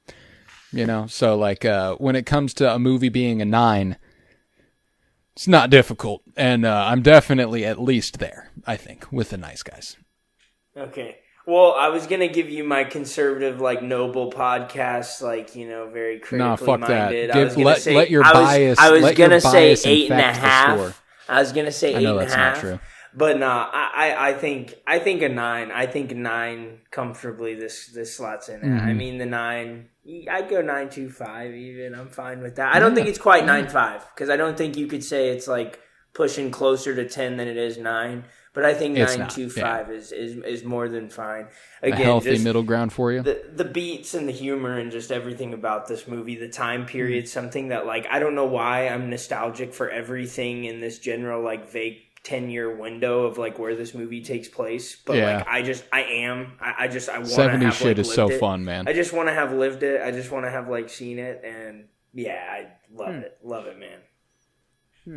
so when it comes to a movie being a 9, it's not difficult. And I'm definitely at least there, I think, with the nice guys. Okay. Well, I was going to give you my conservative, noble podcast, very critically minded. Let your bias I was going to say 8.5. I was going to say 8.5. I know that's not true. But no, I think a 9. I think 9 comfortably this slots in. Mm-hmm. The 9, I'd go 9.25 even. I'm fine with that. I don't think it's quite 9.5, because I don't think you could say it's pushing closer to 10 than it is 9. But I think 9.25 is more than fine. Again, a healthy middle ground for you. The beats and the humor and just everything about this movie, the time period, something that I don't know why I'm nostalgic for everything in this general vague 10-year window of where this movie takes place. But I want to 70s shit is so fun, man. I just want to have lived it. I just want to have seen it, and yeah, I love it, man.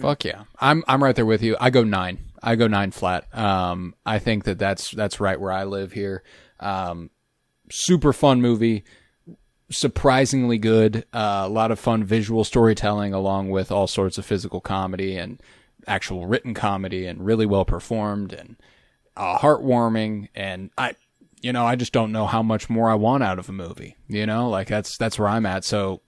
Fuck yeah. I'm right there with you. I go 9. I go 9 flat. I think that's right where I live here. Super fun movie. Surprisingly good. A lot of fun visual storytelling along with all sorts of physical comedy and actual written comedy, and really well performed and heartwarming. And I just don't know how much more I want out of a movie. That's where I'm at. So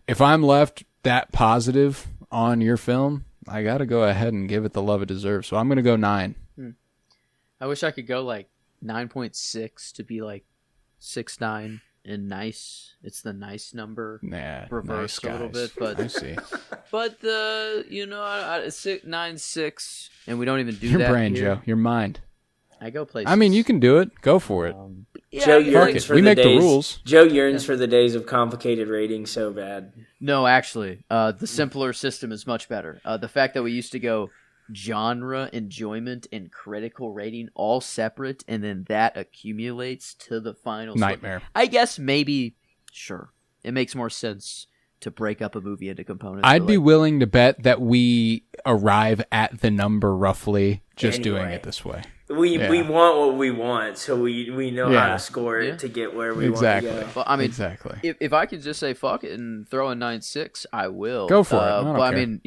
if I'm left that positive on your film, I got to go ahead and give it the love it deserves. So I'm going to go 9. I wish I could go 9.6 to be 6.9 and nice. It's the nice number. Reversed nice a little bit, but I see. But 9.6, and we don't even do your that. Your brain, here. Joe. Your mind. I go places. You can do it. Go for it. Joe yearns for we the make days. The rules. Joe yearns for the days of complicated rating so bad. No, actually, the simpler system is much better. The fact that we used to go genre, enjoyment, and critical rating all separate, and then that accumulates to the final nightmare. I guess maybe, sure, it makes more sense to break up a movie into components. I'd be willing to bet that we arrive at the number roughly just Anyway. doing it this way. We want what we want, so we know how to score it to get where we want to go. Well, I mean, exactly. If I could just say fuck it and throw a 9.6, I will. Go for it. But I mean,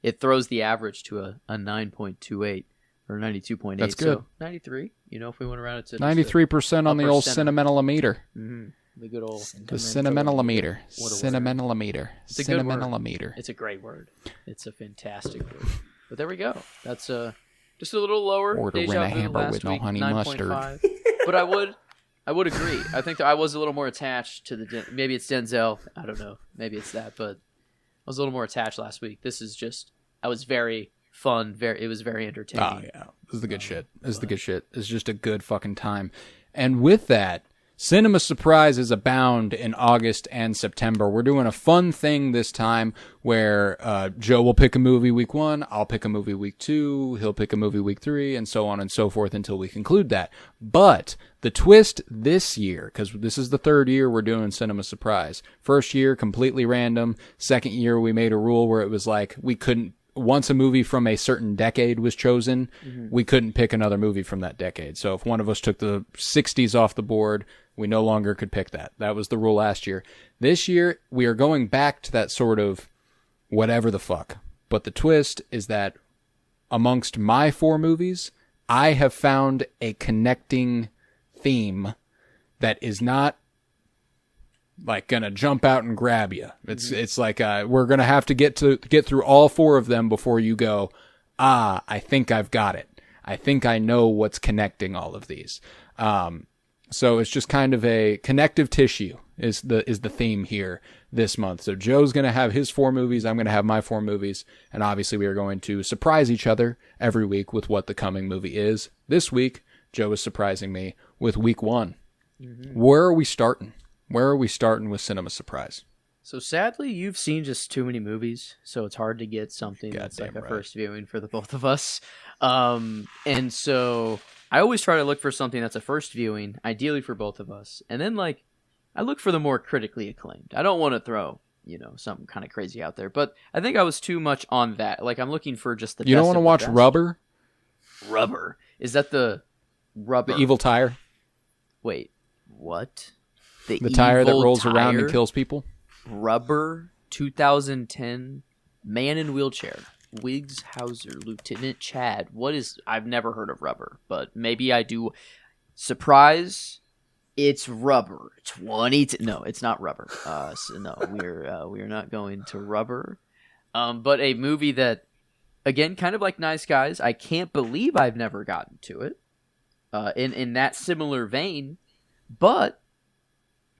it throws the average to a 9.28 or 92.8. That's good. So 93. If we went around it to 93% on the old sentimentalometer. Mm-hmm. The good old the sentimentalometer. What a Sentimentalometer. It's a good word. Sentimentalometer. It's a great word. It's a fantastic word. But there we go. That's just a little lower. Order Deja a vu hamburger last with no week, honey 9.5. mustard. But I would agree. I think that I was a little more attached to maybe it's Denzel. I don't know. Maybe it's that, but I was a little more attached last week. This is just, I was very fun. It was very entertaining. Oh, yeah. This is the good shit. This is the good shit. It's just a good fucking time. And with that, cinema surprises abound in August and September. We're doing a fun thing this time where Joe will pick a movie week 1, I'll pick a movie week 2, he'll pick a movie week 3, and so on and so forth until we conclude that. But the twist this year, because this is the 3rd year we're doing Cinema Surprise. First year, completely random. Second year, we made a rule where it was like we couldn't, once a movie from a certain decade was chosen, we couldn't pick another movie from that decade. So if one of us took the 60s off the board, we no longer could pick that. That was the rule last year. This year, we are going back to that sort of whatever the fuck. But the twist is that amongst my 4 movies, I have found a connecting theme that is not like gonna jump out and grab you. It's like we're gonna have to get through all 4 of them before you go, I think I've got it. I think I know what's connecting all of these. So it's just kind of a connective tissue is the theme here this month. So Joe's going to have his 4 movies. I'm going to have my 4 movies. And obviously we are going to surprise each other every week with what the coming movie is. This week, Joe is surprising me with week 1. Mm-hmm. Where are we starting? Where are we starting with Cinema Surprise? So sadly, you've seen just too many movies, so it's hard to get something that's like a first viewing for the both of us. And so I always try to look for something that's a first viewing, ideally for both of us. And then I look for the more critically acclaimed. I don't want to throw, something kind of crazy out there, but I think I was too much on that. Like I'm looking for just the You don't want to watch best. Rubber? Rubber. Is that the Rubber? The evil tire? Wait, what? The tire that rolls around and kills people? Rubber, 2010, man in wheelchair, Wiggs Hauser, Lieutenant Chad. I've never heard of Rubber, but maybe I do. Surprise, it's Rubber. No, it's not Rubber. So no, we're not going to Rubber. But a movie that, again, kind of like Nice Guys, I can't believe I've never gotten to it. In that similar vein, but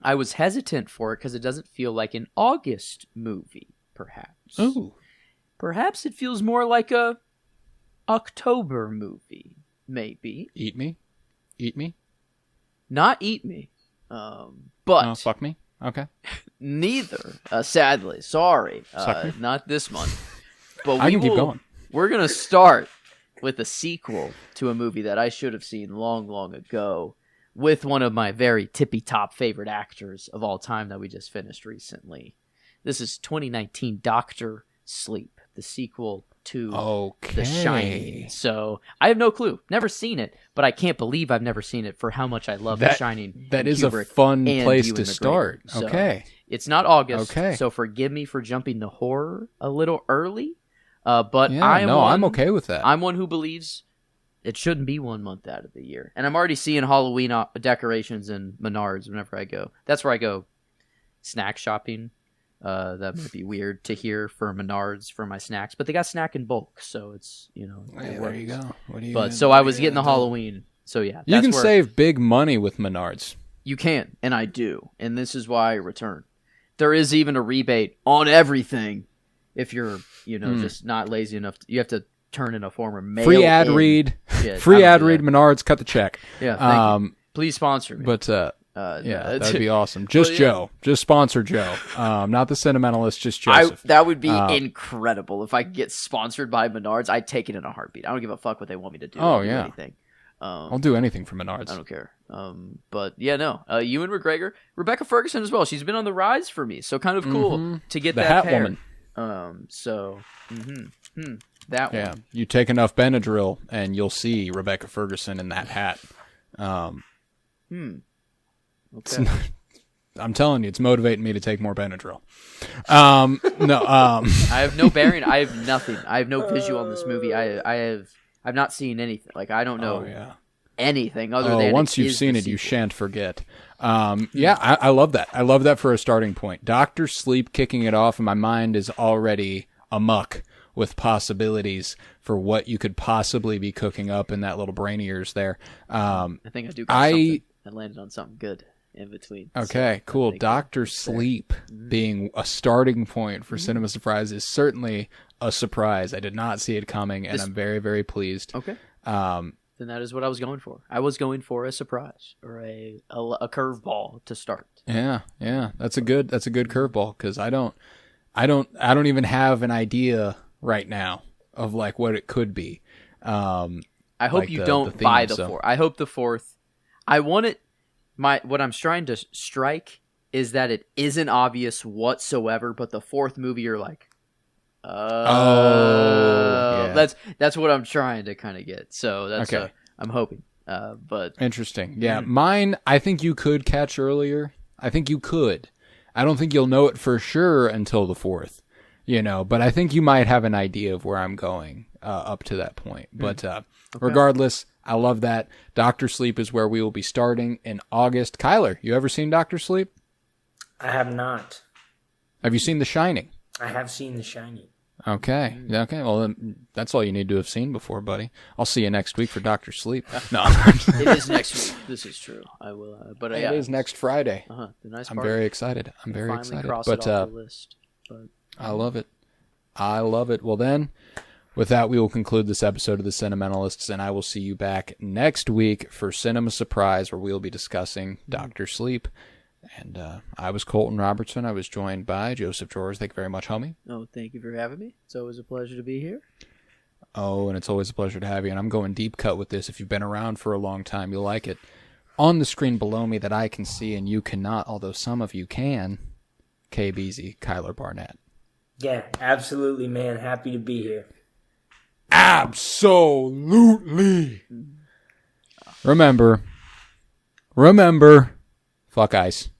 I was hesitant for it because it doesn't feel like an August movie, perhaps. Ooh. Perhaps it feels more like a October movie, maybe. Eat Me? Eat Me? Not Eat Me. But... No, fuck me? Okay. Neither. Sadly. Sorry. Not this month. But I can keep going. We're going to start with a sequel to a movie that I should have seen long, long ago, with one of my very tippy-top favorite actors of all time that we just finished recently. This is 2019 Dr. Sleep, the sequel to The Shining. So I have no clue. Never seen it, but I can't believe I've never seen it for how much I love The Shining. That is a fun place to start. So okay. It's not August, okay. So forgive me for jumping the horror a little early. But yeah, I'm okay with that. I'm one who believes it shouldn't be 1 month out of the year. And I'm already seeing Halloween decorations in Menards whenever I go. That's where I go snack shopping. That might be weird to hear for Menards for my snacks, but they got snack in bulk, so it's, there you go. I was getting the Halloween. So yeah. You can save big money with Menards. You can, and I do. And this is why I return. There is even a rebate on everything if you're, just not lazy enough. You have to turn in a form or mail free ad read. Free ad read, Menards, cut the check. Yeah, thank you. Please sponsor me. But that'd be awesome. Just Joe. Just sponsor Joe. Not the Cinementalists, just Joseph. That would be incredible. If I could get sponsored by Menards, I'd take it in a heartbeat. I don't give a fuck what they want me to do. Oh, yeah. Anything. I'll do anything for Menards. I don't care. But yeah, no. Ewan McGregor, Rebecca Ferguson as well. She's been on the rise for me, so kind of cool to get The that Hat pair. Woman. That Yeah, one. you take enough Benadryl and you'll see Rebecca Ferguson in that hat. Okay. I'm telling you, it's motivating me to take more Benadryl. I have no bearing. I have nothing. I have no visual on this movie. I've not seen anything. Like I don't know anything other than once you've seen it, you shan't forget. I love that. I love that for a starting point. Dr. Sleep kicking it off, and my mind is already amuck with possibilities for what you could possibly be cooking up in that little brain of yours there. I think I do got something. I landed on something good in between. Okay, so cool. Dr. Sleep being a starting point for Cinema Surprise is certainly a surprise. I did not see it coming, and I'm very, very pleased. Okay. Then that is what I was going for. I was going for a surprise or a curveball to start. Yeah. That's a good curveball because I don't even have an idea right now of like what it could be. I hope you don't buy the fourth. I hope the fourth. I want it. What I'm trying to strike is that it isn't obvious whatsoever, but the fourth movie you're like, that's what I'm trying to kind of get. So that's okay. I'm hoping. But interesting. Yeah, mine. I think you could catch earlier. I think you could. I don't think you'll know it for sure until the fourth. But I think you might have an idea of where I'm going up to that point. But regardless, I love that. Dr. Sleep is where we will be starting in August. Kyler, you ever seen Dr. Sleep? I have not. Have you seen The Shining? I have seen The Shining. Okay. Okay. Well, then that's all you need to have seen before, buddy. I'll see you next week for Dr. Sleep. No. It is next week. This is true. I will. But it is next Friday. The nice part. I'm very excited. I'm very excited. Cross it off the list. But I love it. I love it. Well, then, with that, we will conclude this episode of the Cinementalists, and I will see you back next week for Cinema Surprise, where we will be discussing Dr. Sleep. And I was Colton Robertson. I was joined by Joseph Drawers. Thank you very much, homie. Oh, thank you for having me. It's always a pleasure to be here. Oh, and it's always a pleasure to have you. And I'm going deep cut with this. If you've been around for a long time, you'll like it. On the screen below me that I can see and you cannot, although some of you can, K-BEEZY, Kyler Barnett. Yeah, absolutely, man. Happy to be here. Absolutely. Remember, fuck ice.